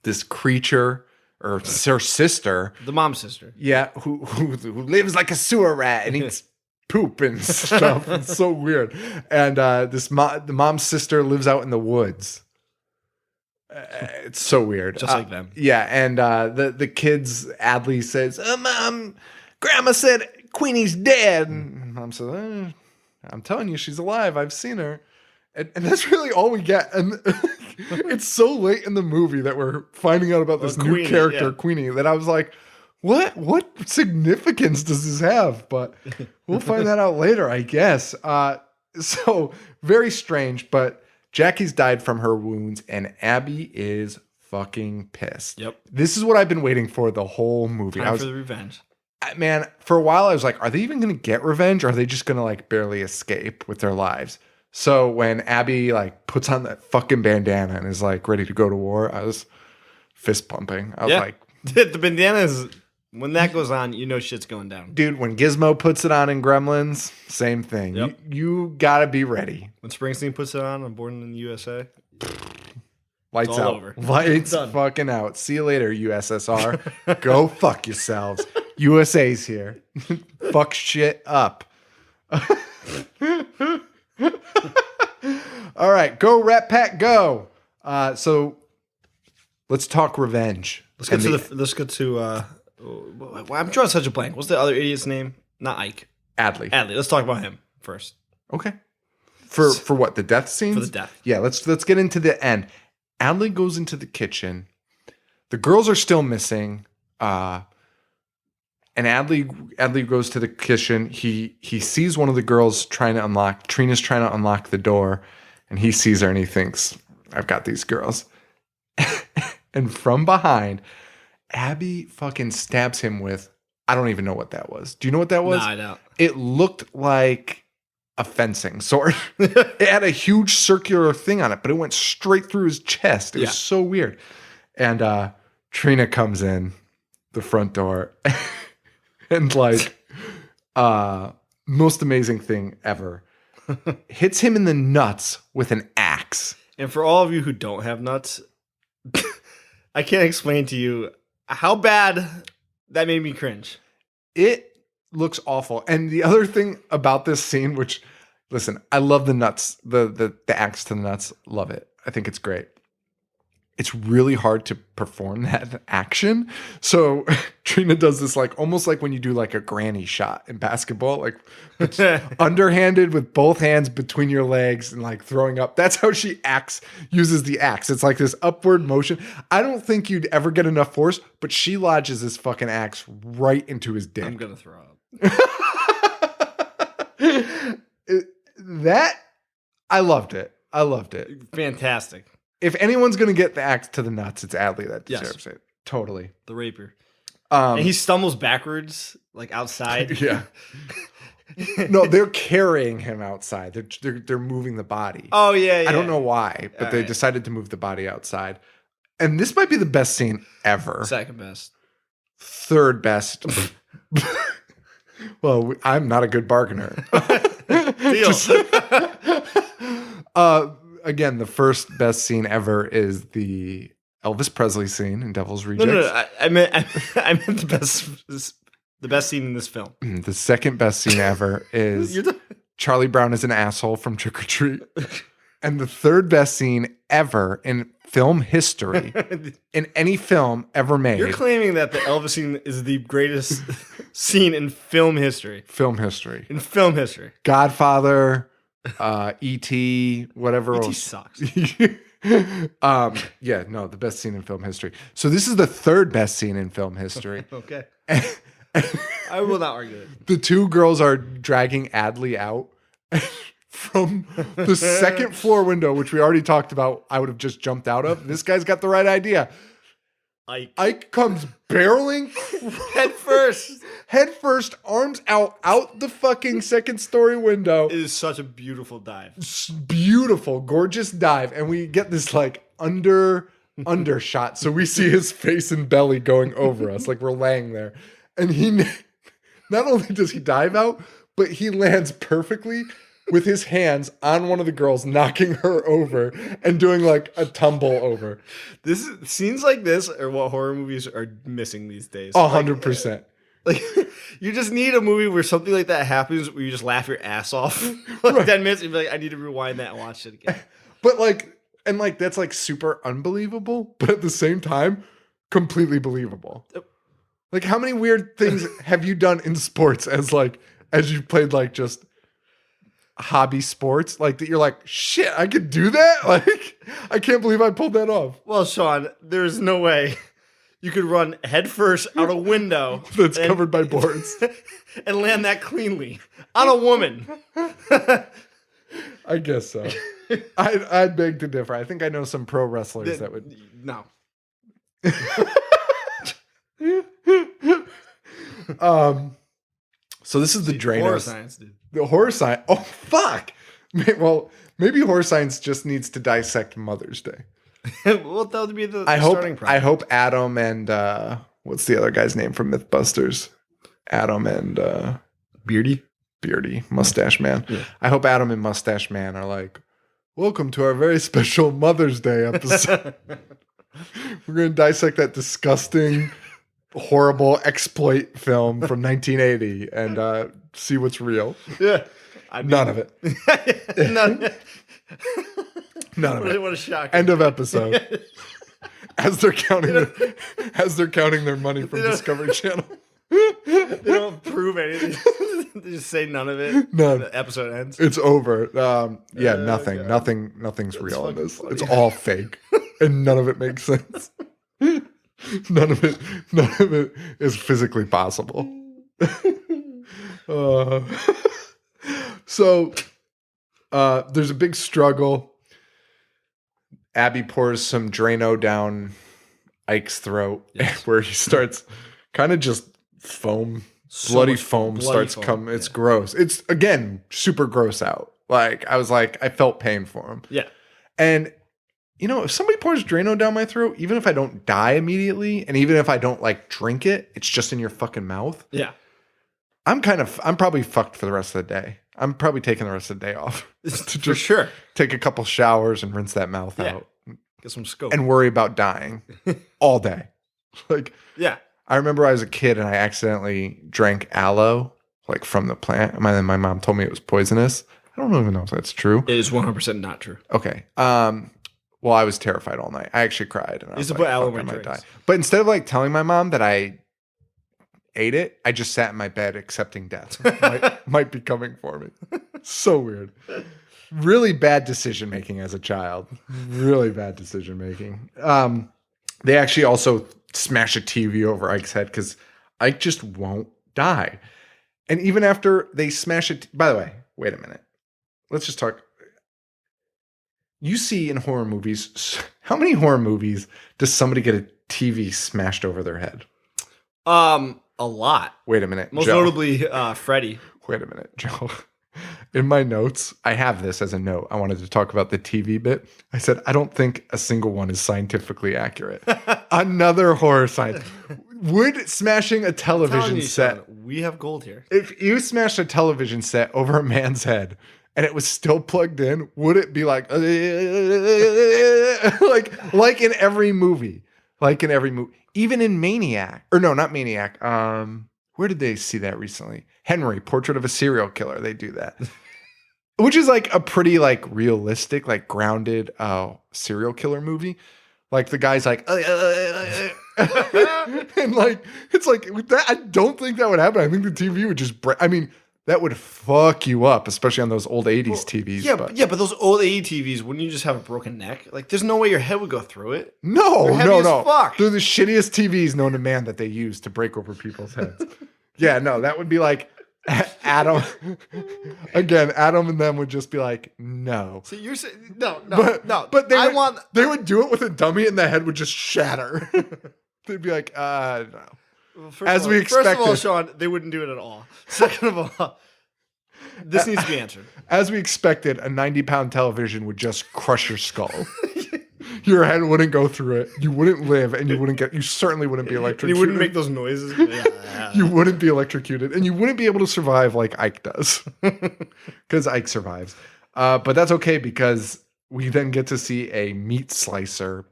this creature, or her sister. The mom's sister. Yeah, who lives like a sewer rat and eats poop and stuff. It's so weird. And the mom's sister lives out in the woods. It's so weird. Just like them. Yeah, and the kids, Adley says, Mom, Grandma said Queenie's dead. And Mom says, I'm telling you, she's alive. I've seen her. And that's really all we get. And it's so late in the movie that we're finding out about this new character, Queenie, that I was like, what significance does this have? But we'll find that out later, I guess. So very strange, but Jackie's died from her wounds and Abby is fucking pissed. Yep. This is what I've been waiting for the whole movie. Time for the revenge. Man, for a while I was like, are they even going to get revenge? Or are they just going to like barely escape with their lives? So when Abby like puts on that fucking bandana and is like ready to go to war, I was fist pumping. I was like, the bandana is, when that goes on, you know shit's going down. Dude, when Gizmo puts it on in Gremlins, same thing. Yep. You gotta be ready. When Springsteen puts it on Born in the USA, lights out. Over. Lights fucking out. See you later, USSR. Go fuck yourselves. USA's here. Fuck shit up. All right, go Rat Pack, go. So let's talk revenge. Let's get to I'm drawing such a blank. What's the other idiot's name? Not Ike. Adley. Let's talk about him first. Okay. For what, the death scenes? For the death. Yeah, let's get into the end. Adley goes into the kitchen. The girls are still missing. And Adley goes to the kitchen. He sees one of the girls Trina's trying to unlock the door, and he sees her and he thinks, I've got these girls. And from behind, Abby fucking stabs him with, I don't even know what that was. Do you know what that was? No, I don't. It looked like a fencing sword. It had a huge circular thing on it, but it went straight through his chest. It was so weird. And Trina comes in the front door and like most amazing thing ever. Hits him in the nuts with an axe. And for all of you who don't have nuts, I can't explain to you how bad that made me cringe. It looks awful. And the other thing about this scene, which, listen, I love the nuts, the axe to the nuts. Love it. I think it's great. It's really hard to perform that action. So Trina does this like almost like when you do like a granny shot in basketball, like underhanded with both hands between your legs and like throwing up. That's how she uses the axe. It's like this upward motion. I don't think you'd ever get enough force, but she lodges this fucking axe right into his dick. I'm gonna throw up. I loved it. Fantastic. If anyone's going to get the axe to the nuts, it's Adley that deserves it. Totally. The raper. And he stumbles backwards, like outside. Yeah. No, they're carrying him outside. They're moving the body. Oh, yeah. I don't know why, but they decided to move the body outside. And this might be the best scene ever. Second best. Third best. Well, I'm not a good bargainer. Deal. Again, the first best scene ever is the Elvis Presley scene in Devil's Rejects. No. I meant the best scene in this film. The second best scene ever is Charlie Brown is an asshole from Trick or Treat. And the third best scene ever in film history, in any film ever made. You're claiming that the Elvis scene is the greatest scene in film history. Film history. In film history. Godfather, E.T., whatever E.T. else. sucks. Yeah, no, the best scene in film history. So this is the third best scene in film history. Okay. I will not argue it. The two girls are dragging Adley out from the second floor window, which we already talked about. I would have just jumped out of. This guy's got the right idea. Ike comes barreling head first, arms out the fucking second story window. It is such a beautiful dive. Beautiful, gorgeous dive. And we get this like undershot. So we see his face and belly going over us like we're laying there. And he not only does he dive out, but he lands perfectly with his hands on one of the girls, knocking her over and doing like a tumble over. Scenes like this are what horror movies are missing these days. 100%. Like you just need a movie where something like that happens where you just laugh your ass off like 10 minutes and be like, I need to rewind that and watch it again. But like that's like super unbelievable, but at the same time, completely believable. Like how many weird things have you done in sports as you've played like just hobby sports like that? You're like, shit, I could do that. Like, I can't believe I pulled that off. Well, Sean, there's no way you could run headfirst out a window that's covered by boards and land that cleanly on a woman. I guess so. I'd beg to differ. I think I know some pro wrestlers that would. No. So this is the drainers. Horror science, dude. The horror science. Oh fuck. Well, maybe horror science just needs to dissect Mother's Day. Well, that would be the starting point. I hope Adam and what's the other guy's name from MythBusters? Adam and Beardy, Mustache Man. Yeah. I hope Adam and Mustache Man are like, welcome to our very special Mother's Day episode. We're going to dissect that disgusting, horrible exploit film from 1980 and see what's real. Yeah. None of it. None of it. What a shock. End of episode. As they're counting their money from Discovery Channel. They don't prove anything. They just say none of it. None. The episode ends. It's over. Nothing. God. Nothing's real in this. Funny. It's all fake. And none of it makes sense. None of it is physically possible. So there's a big struggle. Abby pours some Drano down Ike's throat, yes. Where he starts kind of just bloody foam starts coming. It's gross. It's again super gross out. Like I felt pain for him. Yeah. And if somebody pours Drano down my throat, even if I don't die immediately, and even if I don't like drink it, it's just in your fucking mouth. Yeah. I'm probably fucked for the rest of the day. I'm probably taking the rest of the day off. For sure. Take a couple showers and rinse that mouth out. Get some scope. And worry about dying all day. Yeah. I remember I was a kid and I accidentally drank aloe, like from the plant. My mom told me it was poisonous. I don't even know if that's true. It is 100% not true. Okay. Well, I was terrified all night. I actually cried. And I was like, put aloe in my drinks. But instead of like telling my mom that I ate it, I just sat in my bed accepting death. might be coming for me. So weird. Really bad decision making as a child. Really bad decision making. They actually also smash a TV over Ike's head because Ike just won't die. And even after they smash it, by the way, wait a minute. Let's just talk. You see in horror movies, how many horror movies does somebody get a TV smashed over their head? A lot. Wait a minute, Most Joe. notably, Freddy. Wait a minute, Joe. In my notes, I have this as a note. I wanted to talk about the TV bit. I said, I don't think a single one is scientifically accurate. Another horror science. Would smashing a television set... Son, we have gold here. If you smashed a television set over a man's head and it was still plugged in, would it be like in every movie? Like in every movie. Even in Maniac. Or no, not Maniac. Where did they see that recently? Henry, Portrait of a Serial Killer. They do that. Which is like a pretty like realistic, like grounded serial killer movie. Like the guy's like, and like, it's like with that, I don't think that would happen. I think the TV would just break. I mean, That would fuck you up, especially on those old 80s TVs. Yeah, but those old 80s TVs, wouldn't you just have a broken neck? Like, there's no way your head would go through it. No. Fuck. They're the shittiest TVs known to man that they use to break over people's heads. Yeah, no, that would be like Adam. Again, Adam and them would just be like, no. So you're saying no. But they would do it with a dummy, and the head would just shatter. They'd be like, no. Well, As we expected. First of all, Sean, they wouldn't do it at all. Second of all, this needs to be answered. As we expected, a 90-pound television would just crush your skull. Your head wouldn't go through it. You wouldn't live, and you certainly wouldn't be electrocuted. You wouldn't make those noises. Yeah. You wouldn't be electrocuted, and you wouldn't be able to survive like Ike does. Because Ike survives. But that's okay, because we then get to see a meat slicer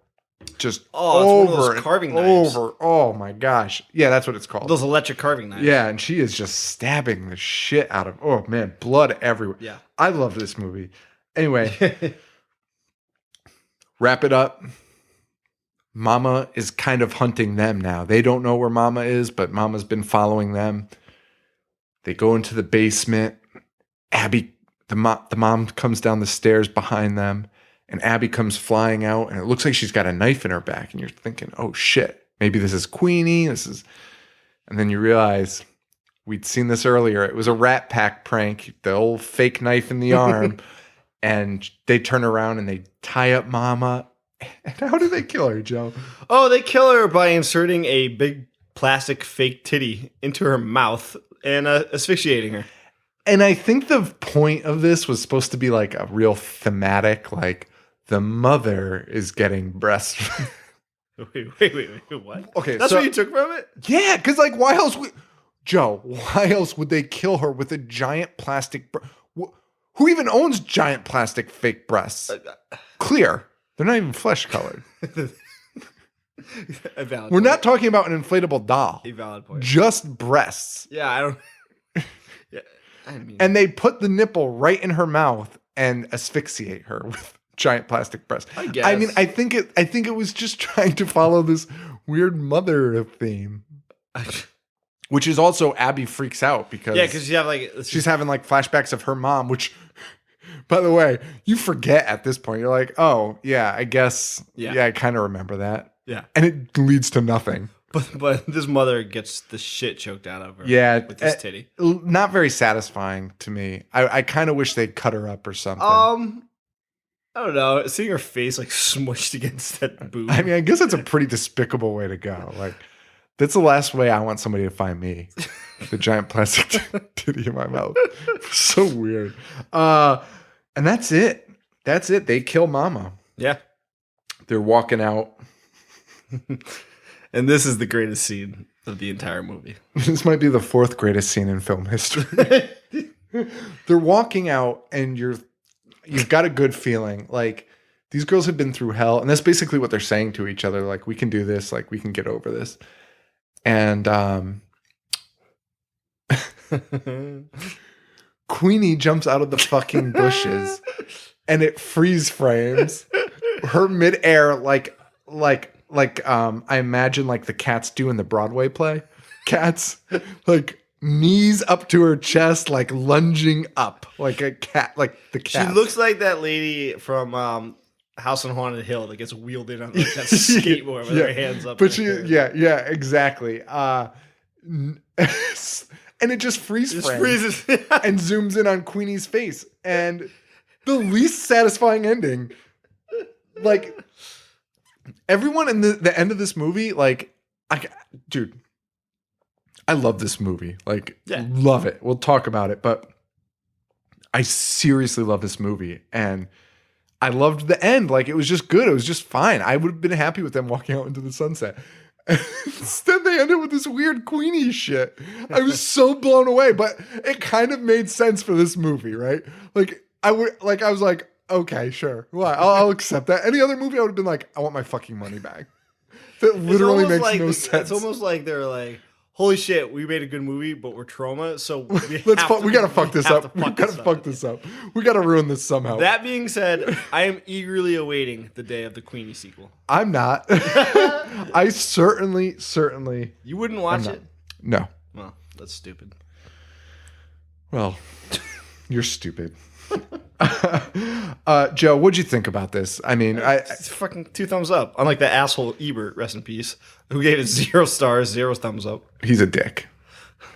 just over and carving knives. over. Oh my gosh. Yeah, that's what it's called. Those electric carving knives. Yeah, and she is just stabbing the shit out of, oh man, blood everywhere. Yeah. I love this movie. Anyway, wrap it up. Mama is kind of hunting them now. They don't know where Mama is, but Mama's been following them. They go into the basement. Abby, the mom comes down the stairs behind them. And Abby comes flying out, and it looks like she's got a knife in her back. And you're thinking, oh, shit, maybe this is Queenie. And then you realize we'd seen this earlier. It was a Rat Pack prank, the old fake knife in the arm. And they turn around and they tie up Mama. And how do they kill her, Joe? Oh, they kill her by inserting a big plastic fake titty into her mouth and asphyxiating her. And I think the point of this was supposed to be like a real thematic, like, the mother is getting breast. Wait, what? Okay, that's what you took from it? Yeah, because like, why else would they kill her with a giant plastic? Who even owns giant plastic fake breasts? Clear, they're not even flesh colored. We're not talking about an inflatable doll. A valid point. Just breasts. Yeah, I don't. Yeah, I mean, and they put the nipple right in her mouth and asphyxiate her with giant plastic breasts. I guess. I mean, I think it was just trying to follow this weird mother theme, which is also Abby freaks out because you have like she's having like flashbacks of her mom. Which, by the way, you forget at this point. You're like, oh yeah, I guess yeah I kind of remember that. Yeah, and it leads to nothing. But this mother gets the shit choked out of her. Yeah, with this titty. Not very satisfying to me. I kind of wish they'd cut her up or something. I don't know. Seeing her face like smushed against that boob. I mean, I guess that's a pretty despicable way to go. Like, that's the last way I want somebody to find me. The giant plastic titty in my mouth. So weird. And that's it. That's it. They kill Mama. Yeah. They're walking out. And this is the greatest scene of the entire movie. This might be the fourth greatest scene in film history. They're walking out, and you've got a good feeling. Like, these girls have been through hell, and that's basically what they're saying to each other. Like, we can do this. Like, we can get over this. And Queenie jumps out of the fucking bushes, and it freeze frames her midair, like I imagine like the Cats do in the Broadway play. Cats, like knees up to her chest, like lunging up like a cat, like the cat. She looks like that lady from House on Haunted Hill that gets wheeled in on like that skateboard with her hands up. But exactly. And it just freezes and zooms in on Queenie's face, and the least satisfying ending. Like, everyone in the end of this movie, like, dude, I love this movie. Like, love it. We'll talk about it, but I seriously love this movie, and I loved the end. Like, it was just good. It was just fine. I would have been happy with them walking out into the sunset. Instead, they ended with this weird Queenie shit. I was so blown away, but it kind of made sense for this movie, right? Like, I was like, okay, sure. Well, I'll accept that. Any other movie, I would have been like, I want my fucking money back. That literally makes no sense. It's almost like they're like, holy shit, we made a good movie, but we're Troma, so we gotta fuck this up. We gotta fuck this up. We gotta ruin this somehow. That being said, I am eagerly awaiting the day of the Queenie sequel. I'm not. I certainly. You wouldn't watch it? No. Well, that's stupid. Well, you're stupid. Joe, what'd you think about this? I mean, It's fucking 2 thumbs up. Unlike that asshole Ebert, rest in peace, who gave it 0 stars, 0 thumbs up. he's a dick.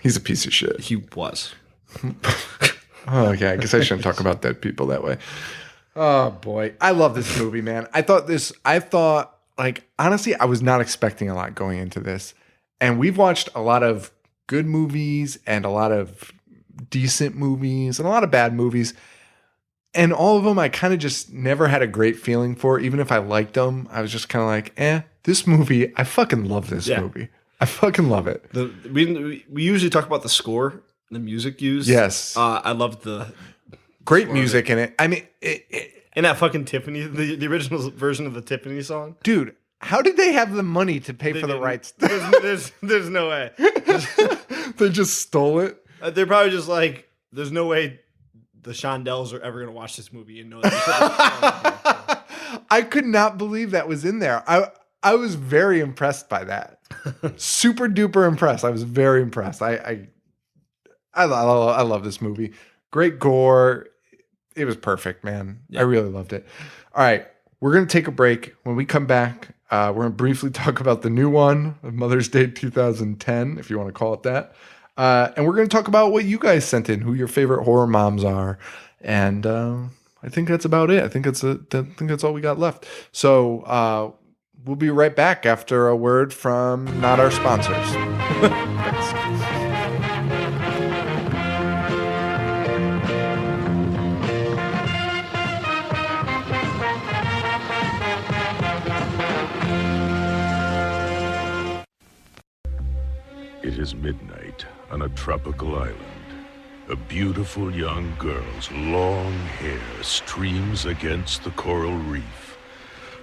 He's a piece of shit. He was. Oh, okay, I guess I shouldn't talk about dead people that way. Oh boy, I love this movie, man. I thought, like, honestly, I was not expecting a lot going into this, and we've watched a lot of good movies and a lot of decent movies and a lot of bad movies, and all of them I kind of just never had a great feeling for. Even if I liked them, I was just kind of like, this movie, I fucking love this movie. I fucking love it. We usually talk about the score, the music used. Yes, I loved the great music in it. I mean, and that fucking Tiffany, the original version of the Tiffany song. Dude, how did they have the money to pay for the rights? There's no way. They just stole it. They're probably just like, there's no way the Shondells are ever going to watch this movie and know that. I could not believe that was in there. I was very impressed by that. Super duper impressed. I was very impressed. I love this movie. Great gore. It was perfect, man. Yeah. I really loved it. All right, we're going to take a break. When we come back, we're going to briefly talk about the new one, Mother's Day 2010, if you want to call it that. And we're going to talk about what you guys sent in, who your favorite horror moms are. And I think that's about it. I think that's all we got left. So we'll be right back after a word from not our sponsors. Thanks. It is midnight on a tropical island. A beautiful young girl's long hair streams against the coral reef.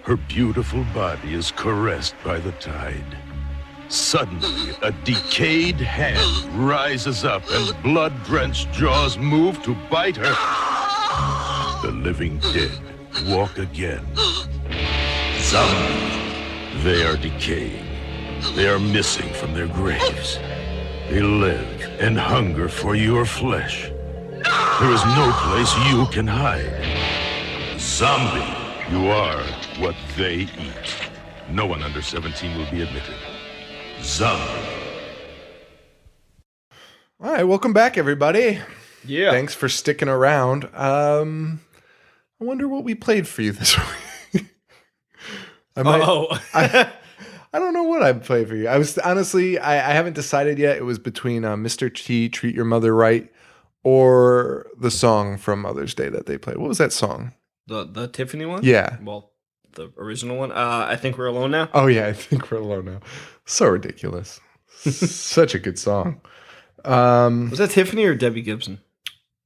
Her beautiful body is caressed by the tide. Suddenly, a decayed hand rises up and blood-drenched jaws move to bite her. The living dead walk again. Zombies. They are decaying. They are missing from their graves. They live and hunger for your flesh. There is no place you can hide. Zombie, you are what they eat. No one under 17 will be admitted. Zombie. All right, welcome back, everybody. Yeah. Thanks for sticking around. I wonder what we played for you this week. I don't know what I'd play for you. I was honestly, I haven't decided yet. It was between Mr. T, Treat Your Mother Right, or the song from Mother's Day that they played. What was that song? The Tiffany one? Yeah. Well, the original one. I Think We're Alone Now. Oh, yeah. I Think We're Alone Now. So ridiculous. Such a good song. Was that Tiffany or Debbie Gibson?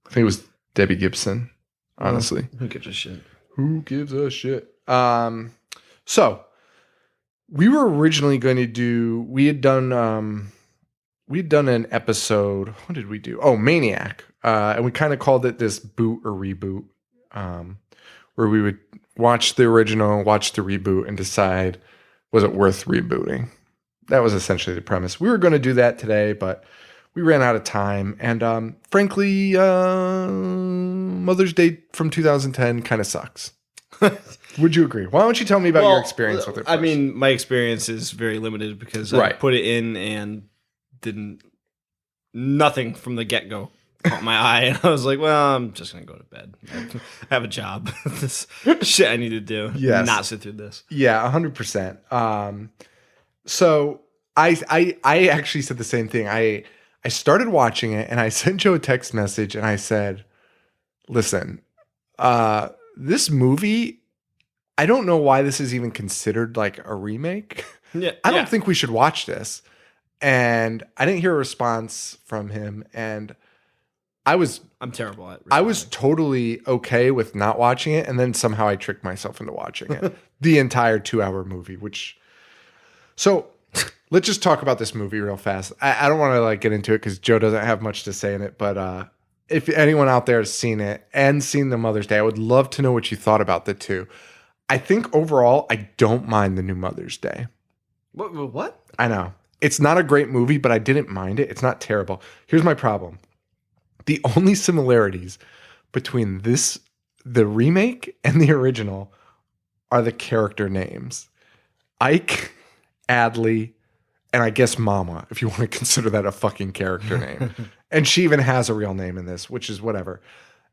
I think it was Debbie Gibson, honestly. Who gives a shit? Who gives a shit? So we were originally going to do, we had done an episode. What did we do? Oh, Maniac. And we kind of called it this boot or reboot, where we would watch the original, watch the reboot, and decide, was it worth rebooting? That was essentially the premise. We were going to do that today, but we ran out of time. And frankly, Mother's Day from 2010 kind of sucks. Would you agree? Why don't you tell me about your experience with it first? I mean, my experience is very limited because I put it in and nothing from the get-go caught my eye. And I was like, well, I'm just going to go to bed. I have a job. This shit I need to do. Yes. Not sit through this. Yeah, 100%. So I actually said the same thing. I started watching it and I sent Joe a text message and I said, listen, this movie, I don't know why this is even considered like a remake. Yeah, I don't think we should watch this. And I didn't hear a response from him. And I'm terrible at responding. I was totally okay with not watching it. And then somehow I tricked myself into watching it. The entire 2-hour movie, so let's just talk about this movie real fast. I don't want to like get into it because Joe doesn't have much to say in it, but if anyone out there has seen it and seen the Mother's Day, I would love to know what you thought about the two. I think overall, I don't mind the new Mother's Day. What? I know. It's not a great movie, but I didn't mind it. It's not terrible. Here's my problem. The only similarities between the remake and the original are the character names. Ike, Adley, and I guess Mama, if you want to consider that a fucking character name. And she even has a real name in this, which is whatever.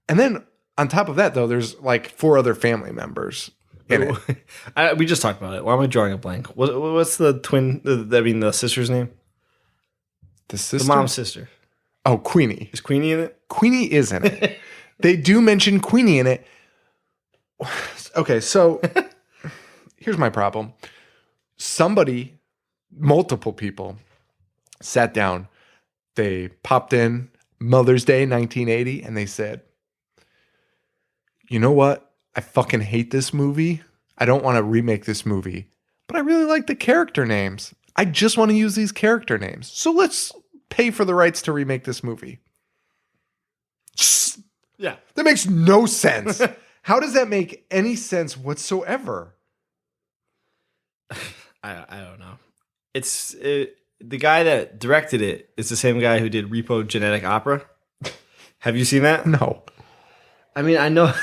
And then on top of that, though, there's like 4 other family members in it. We just talked about it. Why am I drawing a blank? What's the the sister's name? The sister? The mom's sister. Oh, Queenie. Is Queenie in it? Queenie is in it. They do mention Queenie in it. Okay, so here's my problem. Multiple people sat down. They popped in Mother's Day 1980 and they said, you know what? I fucking hate this movie. I don't want to remake this movie, but I really like the character names. I just want to use these character names. So let's pay for the rights to remake this movie. Yeah. That makes no sense. How does that make any sense whatsoever? I don't know. The guy that directed it is the same guy who did Repo Genetic Opera. Have you seen that? No. I mean, I know.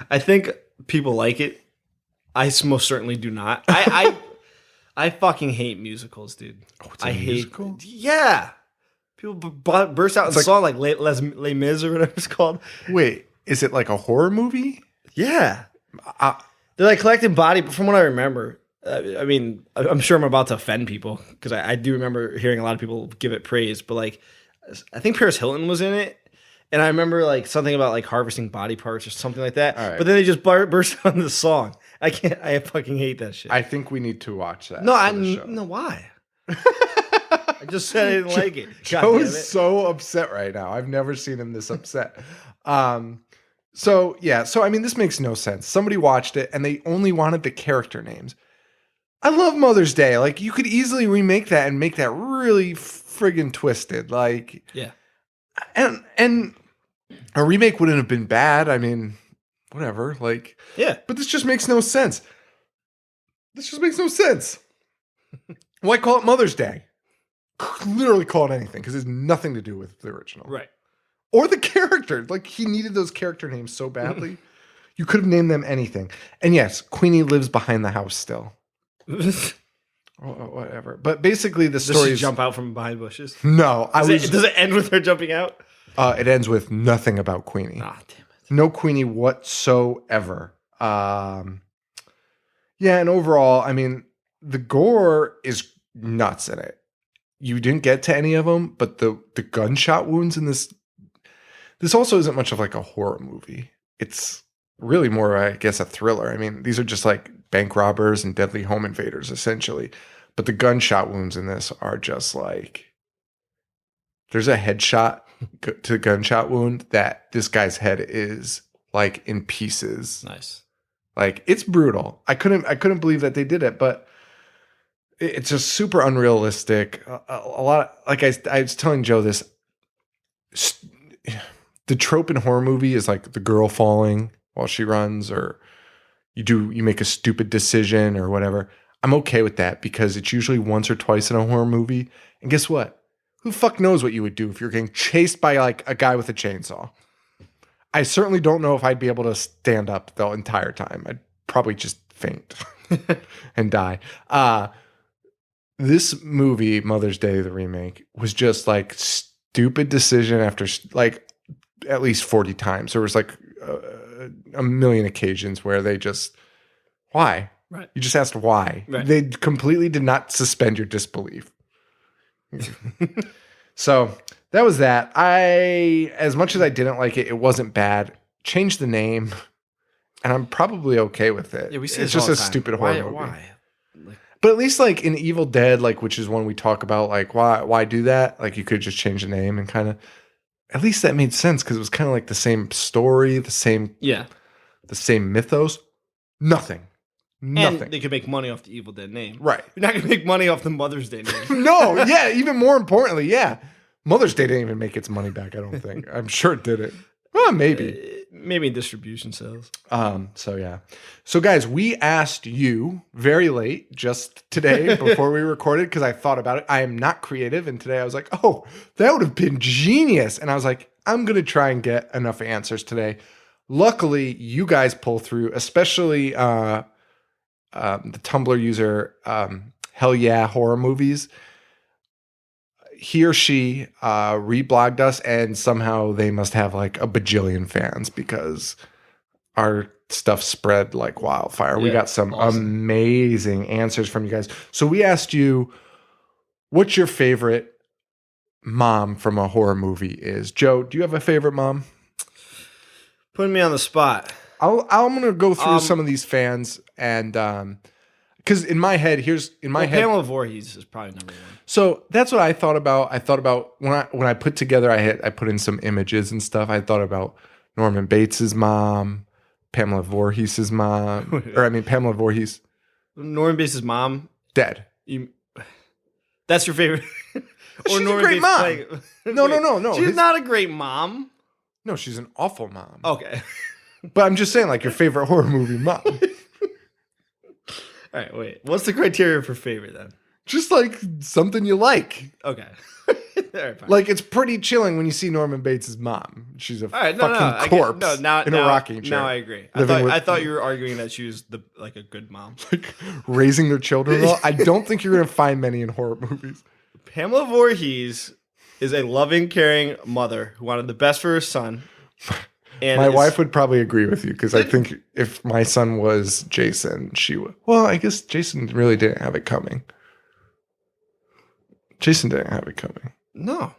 I think people like it. I most certainly do not. I fucking hate musicals, dude. Oh, it's a musical? Yeah. People burst out in song like Les Mis or whatever it's called. Wait, is it like a horror movie? Yeah. They're like collecting body, but from what I remember, I mean, I'm sure I'm about to offend people because I do remember hearing a lot of people give it praise, but like, I think Paris Hilton was in it. And I remember like something about like harvesting body parts or something like that. Right. But then they just burst out into the song. I fucking hate that shit. I think we need to watch that. No, why? I just said I didn't like it. Joe is so upset right now. I've never seen him this upset. So I mean, this makes no sense. Somebody watched it and they only wanted the character names. I love Mother's Day. Like, you could easily remake that and make that really friggin' twisted. Like, yeah. And a remake wouldn't have been bad. I mean, whatever. Like, yeah. But this just makes no sense. Why call it Mother's Day? Literally call it anything because it has nothing to do with the original. Right. Or the character. Like, he needed those character names so badly. You could have named them anything. And yes, Queenie lives behind the house still. Whatever. But basically the story Does she jump out from behind bushes? No. Does it end with her jumping out? It ends with nothing about Queenie. Ah, damn it. No Queenie whatsoever. Yeah, and overall, I mean, the gore is nuts in it. You didn't get to any of them, but the gunshot wounds in this also isn't much of like a horror movie. It's really more, I guess, a thriller. I mean, these are just like bank robbers and deadly home invaders, essentially. But the gunshot wounds in this are just like, there's a headshot to the gunshot wound that this guy's head is like in pieces. Nice. Like, it's brutal. I couldn't believe that they did it, but it's just super unrealistic. A lot, like I was telling Joe this, the trope in horror movie is like the girl falling while she runs, or you make a stupid decision or whatever. I'm okay with that because it's usually once or twice in a horror movie. And guess what? Who the fuck knows what you would do if you're getting chased by like a guy with a chainsaw? I certainly don't know if I'd be able to stand up the entire time. I'd probably just faint and die. This movie, Mother's Day, the remake, was just like stupid decision after like at least 40 times. There was like a million occasions where they just, why? Right. You just asked why. Right. They completely did not suspend your disbelief. So that was that. As much as I didn't like it, it wasn't bad. Changed the name, and I'm probably okay with it. Yeah, we see it's this just all a the time. stupid horror movie. Why? But at least like in Evil Dead, like, which is one we talk about, like, why do that? Like, you could just change the name and kind of, at least that made sense because it was kind of like the same story, the same mythos. Nothing. And they could make money off the Evil Dead name. Right. You're not going to make money off the Mother's Day name. No, yeah, even more importantly, yeah. Mother's Day didn't even make its money back, I don't think. I'm sure it didn't. Well, maybe. Maybe distribution sales. So yeah. So guys, we asked you very late, just today before we recorded, because I thought about it. I am not creative, and today I was like, oh, that would have been genius. And I was like, I'm gonna try and get enough answers today. Luckily, you guys pull through, especially the Tumblr user Hell Yeah Horror Movies. He or she reblogged us, and somehow they must have like a bajillion fans because our stuff spread like wildfire. We got some amazing answers from you guys. So we asked you, what's your favorite mom from a horror movie is? Joe, do you have a favorite mom? Putting me on the spot. I'm going to go through some of these fans, and because in my head, Pamela Voorhees is probably number one. So that's what I thought about. I thought about when I put together, I put in some images and stuff. I thought about Norman Bates's mom, Pamela Voorhees' mom, Pamela Voorhees. Norman Bates's mom Dead. That's your favorite? She's a great mom. No. She's not a great mom. No, she's an awful mom. Okay. But I'm just saying, like, your favorite horror movie mom. All right, wait. What's the criteria for favorite then? Just like something you like. Okay. All right, fine. Like, it's pretty chilling when you see Norman Bates' mom. She's a fucking corpse in a rocking chair. Now I agree. I thought you were arguing that she was a good mom. Like raising their children well. I don't think you're going to find many in horror movies. Pamela Voorhees is a loving, caring mother who wanted the best for her son. And my wife would probably agree with you, because I think if my son was Jason, she would. Well, I guess Jason really didn't have it coming. Jason didn't have it coming. No.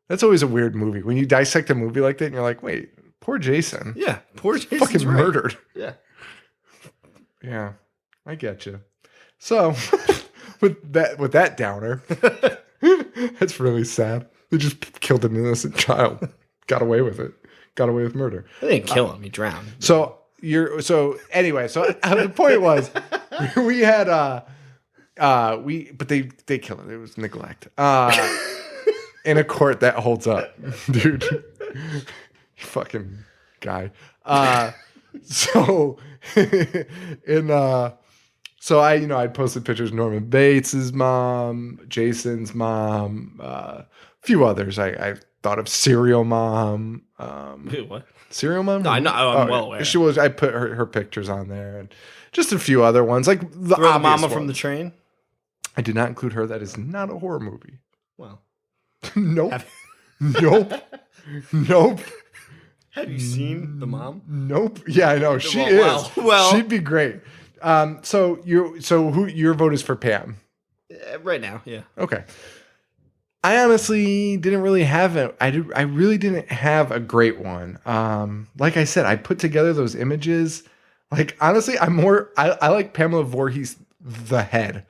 That's always a weird movie. When you dissect a movie like that and you're like, wait, poor Jason. Yeah, poor Jason. Fucking murdered. Yeah. Yeah, I get you. So, with that downer, that's really sad. They just killed an innocent child. Got away with it. Got away with murder. They didn't kill him. He drowned. So the point was, we had but they killed it. It was neglect. In a court that holds up, dude. Fucking guy. So I posted pictures of Norman Bates's mom, Jason's mom, a few others. I thought of Serial Mom. Wait, what? Serial Mom? No, I'm well aware. She was. I put her pictures on there, and just a few other ones, like the Mama ones. from the Train. I did not include her. That is not a horror movie. Well, nope. Nope. Have you seen the mom? Nope. Yeah, I know she is. Well, she'd be great. So who your vote is for Pam? Right now, yeah. Okay. I honestly didn't really have it. I really didn't have a great one. Like I said, I put together those images. Like, honestly, I like Pamela Voorhees, the head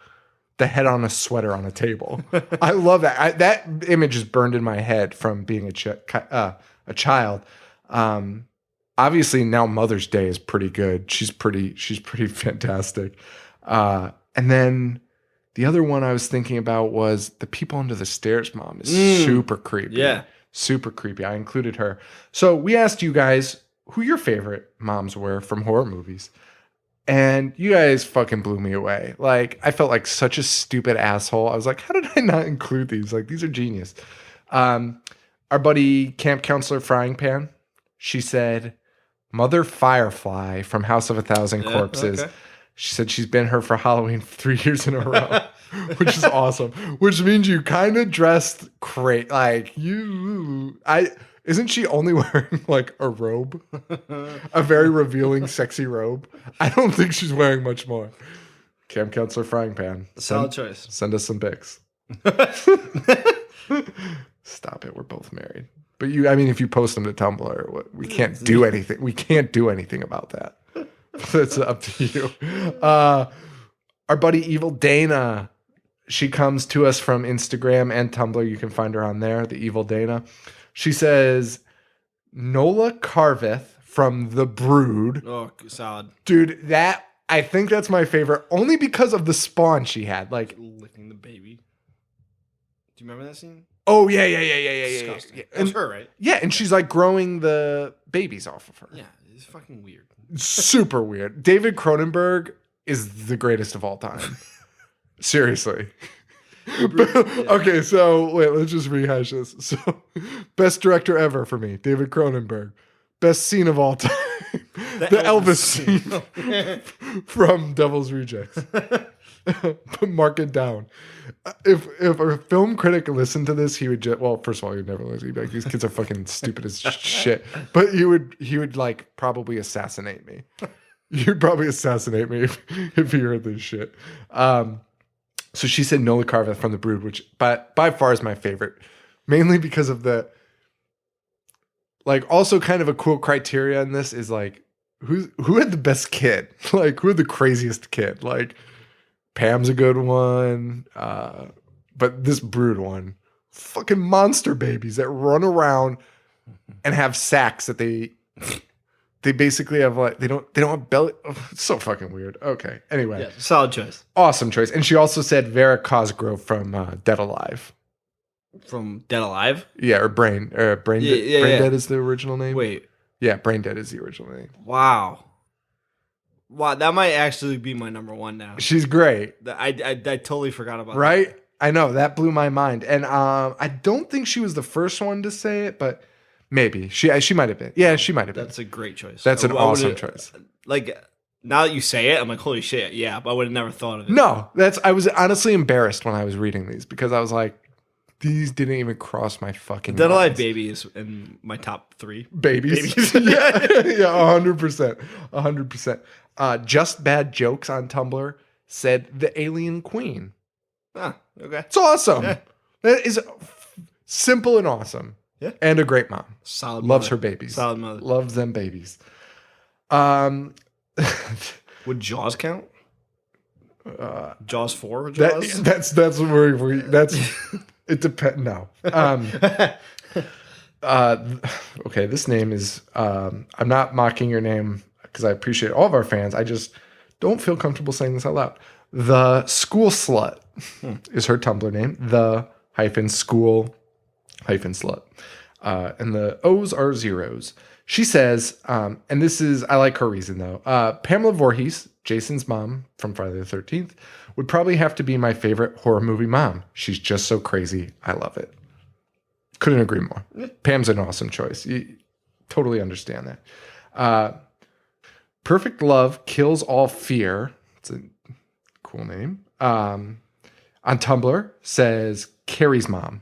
on a sweater on a table. I love that. That image is burned in my head from being a child. Obviously now Mother's Day is pretty good. She's pretty fantastic. And then the other one I was thinking about was the People Under the Stairs mom is super creepy. Yeah. Super creepy. I included her. So we asked you guys who your favorite moms were from horror movies. And you guys fucking blew me away. Like, I felt like such a stupid asshole. I was like, how did I not include these? Like, these are genius. Our buddy Camp Counselor Frying Pan, she said, Mother Firefly from House of a Thousand Corpses. Okay. She said she's been her for Halloween 3 years in a row, which is awesome. Which means you kind of dressed great. Like, isn't she only wearing like a robe? A very revealing, sexy robe? I don't think she's wearing much more. Camp Counselor Frying Pan. Solid choice. Send us some pics. Stop it. We're both married. But if you post them to Tumblr, we can't do anything. We can't do anything about that. It's up to you. Our buddy Evil Dana, she comes to us from Instagram and Tumblr. You can find her on there, the Evil Dana. She says, Nola Carveth from The Brood. Oh, solid. Dude, I think that's my favorite, only because of the spawn she had. Like, licking the baby. Do you remember that scene? Oh, yeah. Disgusting. Yeah. That was her, right? Yeah, and she's like growing the babies off of her. Yeah, it's fucking weird. Super weird. David Cronenberg is the greatest of all time. Seriously. Okay, so wait, let's just rehash this. So, best director ever for me, David Cronenberg. Best scene of all time, the Elvis scene from Devil's Rejects. Mark it down. If a film critic listened to this, he would just, well, first of all, he would never listen. He'd be like, these kids are fucking stupid as shit. But he would like probably assassinate me. You'd probably assassinate me if you heard this shit. So she said Nola Carver from The Brood, which by far is my favorite, mainly because of the, like, also kind of a cool criteria in this is like, who had the best kid? Like, who had the craziest kid? Like, Pam's a good one, but this Brood one, fucking monster babies that run around and have sacks that they basically have, like, they don't have belly. Oh, it's so fucking weird. Okay, anyway, Yeah, solid choice. awesome choice. And she also said Vera Cosgrove from Dead Alive. From Dead Alive? Yeah, or Brain Yeah. Dead is the original name. Wait. Yeah, Brain Dead is the original name. Wow, that might actually be my number one now. She's great, I totally forgot about right? that. I know, that blew my mind. And I don't think she was the first one to say it, but maybe she might have been. Yeah, she might have been. That's a great choice. That's an I awesome would've- choice. Like, now that you say it, I'm like, holy shit, yeah, but I would have never thought of it. No, I was honestly embarrassed when I was reading these because I was like, these didn't even cross my fucking Dead Alive minds. Baby is in my top 3. Babies. yeah, 100%. 100%. Just Bad Jokes on Tumblr said The Alien Queen. Ah, okay. It's awesome. Yeah. That is simple and awesome. Yeah. And a great mom. Solid Loves mother. her babies. Solid mother. Loves them babies. Would Jaws count? Jaws 4 or Jaws? That's where we that's it depends. No. Okay, this name is I'm not mocking your name because I appreciate all of our fans. I just don't feel comfortable saying this out loud. The School Slut is her Tumblr name. The -school -slut. And the O's are zeros. She says, and this is, I like her reason though. Pamela Voorhees, Jason's mom from Friday the 13th, would probably have to be my favorite horror movie mom. She's just so crazy. I love it. Couldn't agree more. Pam's an awesome choice. You totally understand that. Perfect Love Kills All Fear. It's a cool name. On Tumblr says Carrie's mom.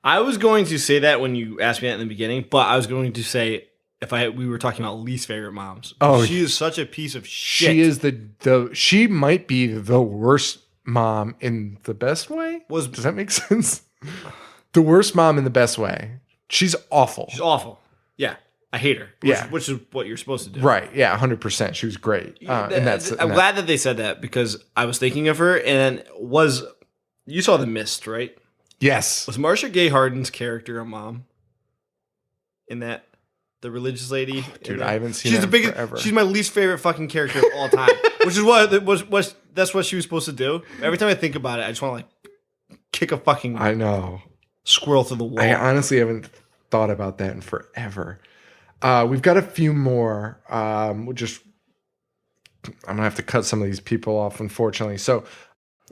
I was going to say that when you asked me that in the beginning, but I was going to say we were talking about least favorite moms. Oh, she is such a piece of shit. She is she might be the worst mom in the best way. Does that make sense? The worst mom in the best way. She's awful. She's awful. Yeah. I hate her. Which is what you're supposed to do. Right. Yeah. 100%. She was great. I'm glad that they said that because I was thinking of her and you saw The Mist, right? Yes. Was Marcia Gay Harden's character a mom in that? The religious lady? Dude, I haven't seen her forever. She's my least favorite fucking character of all time. Which is what that's what she was supposed to do. Every time I think about it, I just want to like kick a fucking I know. Squirrel through the wall. I honestly haven't thought about that in forever. We've got a few more. I'm gonna have to cut some of these people off, unfortunately. So,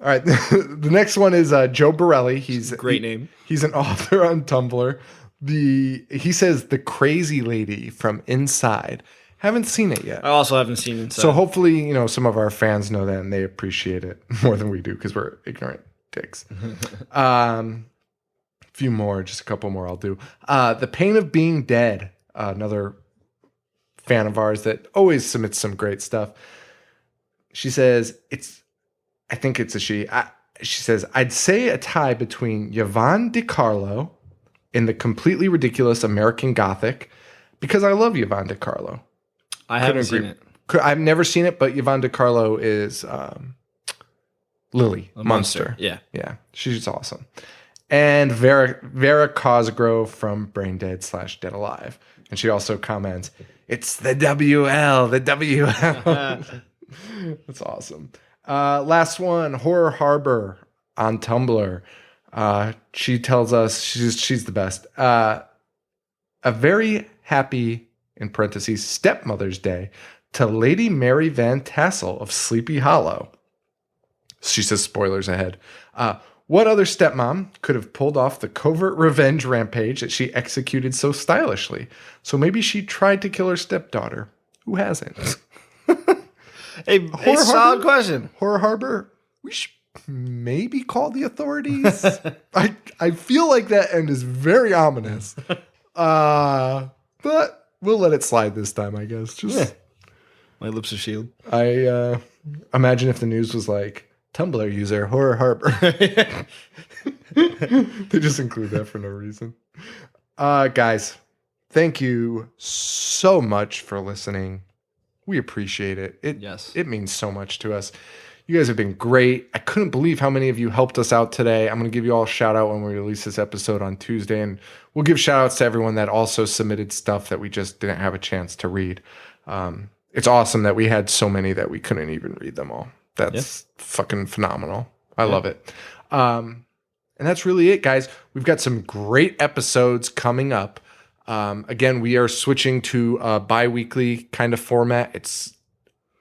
all right, the next one is Joe Borelli. He's great name. He's an author on Tumblr. He says The Crazy Lady from Inside. Haven't seen it yet. I also haven't seen Inside. So hopefully, some of our fans know that and they appreciate it more than we do because we're ignorant dicks. Few more, just a couple more I'll do. The Pain of Being Dead, another fan of ours that always submits some great stuff. She says, I think it's a she. She says, I'd say a tie between Yvonne DiCarlo in the completely ridiculous American Gothic, because I love Yvonne DiCarlo. I haven't seen it. I've never seen it, but Yvonne DiCarlo is Lily Munster. Yeah. Yeah. She's awesome. And Vera Cosgrove from Brain Dead / Dead Alive. And she also comments, it's the WL, the WL. That's awesome. Last one, Horror Harbor on Tumblr. She tells us she's the best. A very happy, in parentheses, stepmother's day to Lady Mary Van Tassel of Sleepy Hollow. She says spoilers ahead. What other stepmom could have pulled off the covert revenge rampage that she executed so stylishly? So maybe she tried to kill her stepdaughter. Who hasn't? A solid question. Horror Harbor, we should maybe call the authorities. I feel like that end is very ominous. But we'll let it slide this time, I guess. Just my lips are sealed. I imagine if the news was like, Tumblr user, Horror Harbor. They just include that for no reason. Guys, thank you so much for listening. We appreciate it. It means so much to us. You guys have been great. I couldn't believe how many of you helped us out today. I'm going to give you all a shout out when we release this episode on Tuesday, and we'll give shout outs to everyone that also submitted stuff that we just didn't have a chance to read. It's awesome that we had so many that we couldn't even read them all. That's fucking phenomenal. I love it. And that's really it, guys. We've got some great episodes coming up. Again, we are switching to a bi-weekly kind of format.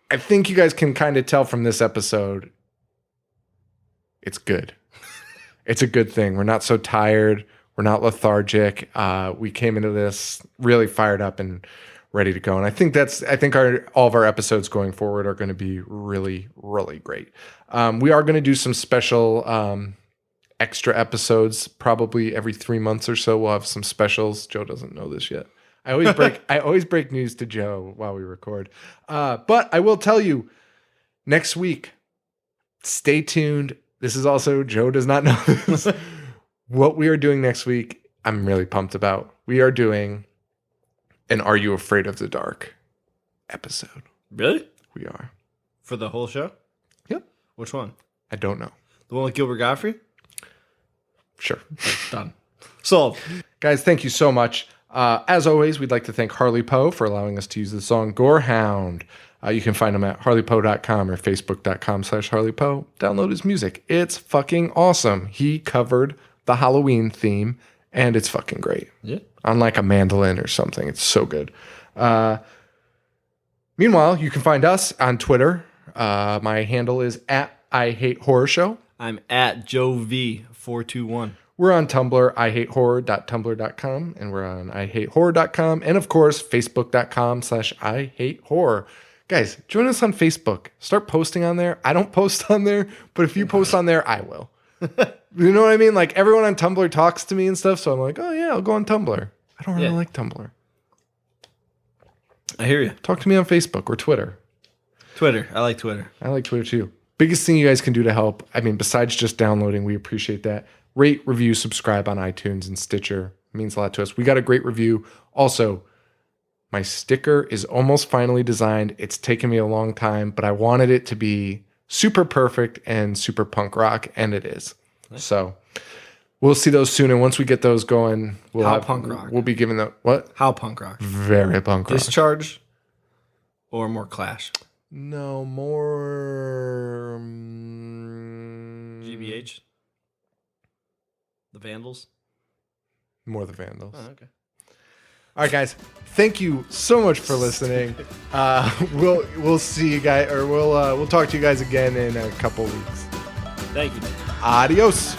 I think you guys can kind of tell from this episode, it's good. It's a good thing. We're not so tired. We're not lethargic. We came into this really fired up and ready to go. And I think all of our episodes going forward are going to be really, really great. We are going to do some special extra episodes probably every 3 months or so. We'll have some specials. Joe doesn't know this yet. I always break news to Joe while we record. But I will tell you, next week, stay tuned. This is also, Joe does not know this. What we are doing next week, I'm really pumped about. We are doing an Are You Afraid of the Dark episode. Really? We are. For the whole show? Yep. Which one? I don't know. The one with Gilbert Godfrey? Sure. Done. Sold. Guys, thank you so much. As always, we'd like to thank Harley Poe for allowing us to use the song Gorehound. You can find him at harleypoe.com or facebook.com/harleypoe. Download his music. It's fucking awesome. He covered the Halloween theme, and it's fucking great. Yeah. On like a mandolin or something. It's so good. Meanwhile, you can find us on Twitter. My handle is at I Hate Horror Show. I'm at JoeV421. We're on Tumblr, ihatehorror.tumblr.com, and we're on ihatehorror.com, and of course, facebook.com/ihatehorror. Guys, join us on Facebook. Start posting on there. I don't post on there, but if you post on there, I will. You know what I mean? Like, everyone on Tumblr talks to me and stuff, so I'm like, oh yeah, I'll go on Tumblr. I don't really like Tumblr. I hear you. Talk to me on Facebook or Twitter. Twitter. I like Twitter. I like Twitter too. Biggest thing you guys can do to help, I mean, besides just downloading, we appreciate that. Rate, review, subscribe on iTunes and Stitcher. It means a lot to us. We got a great review. Also, my sticker is almost finally designed. It's taken me a long time, but I wanted it to be super perfect and super punk rock, and it is. Nice. So we'll see those soon. And once we get those going, punk rock? We'll be giving the what? How punk rock? Very punk rock. Discharge or more Clash? No, more GBH. The Vandals? More the Vandals. Oh, okay. All right, guys. Thank you so much for listening. We'll see you guys, or we'll talk to you guys again in a couple weeks. Thank you. Adios.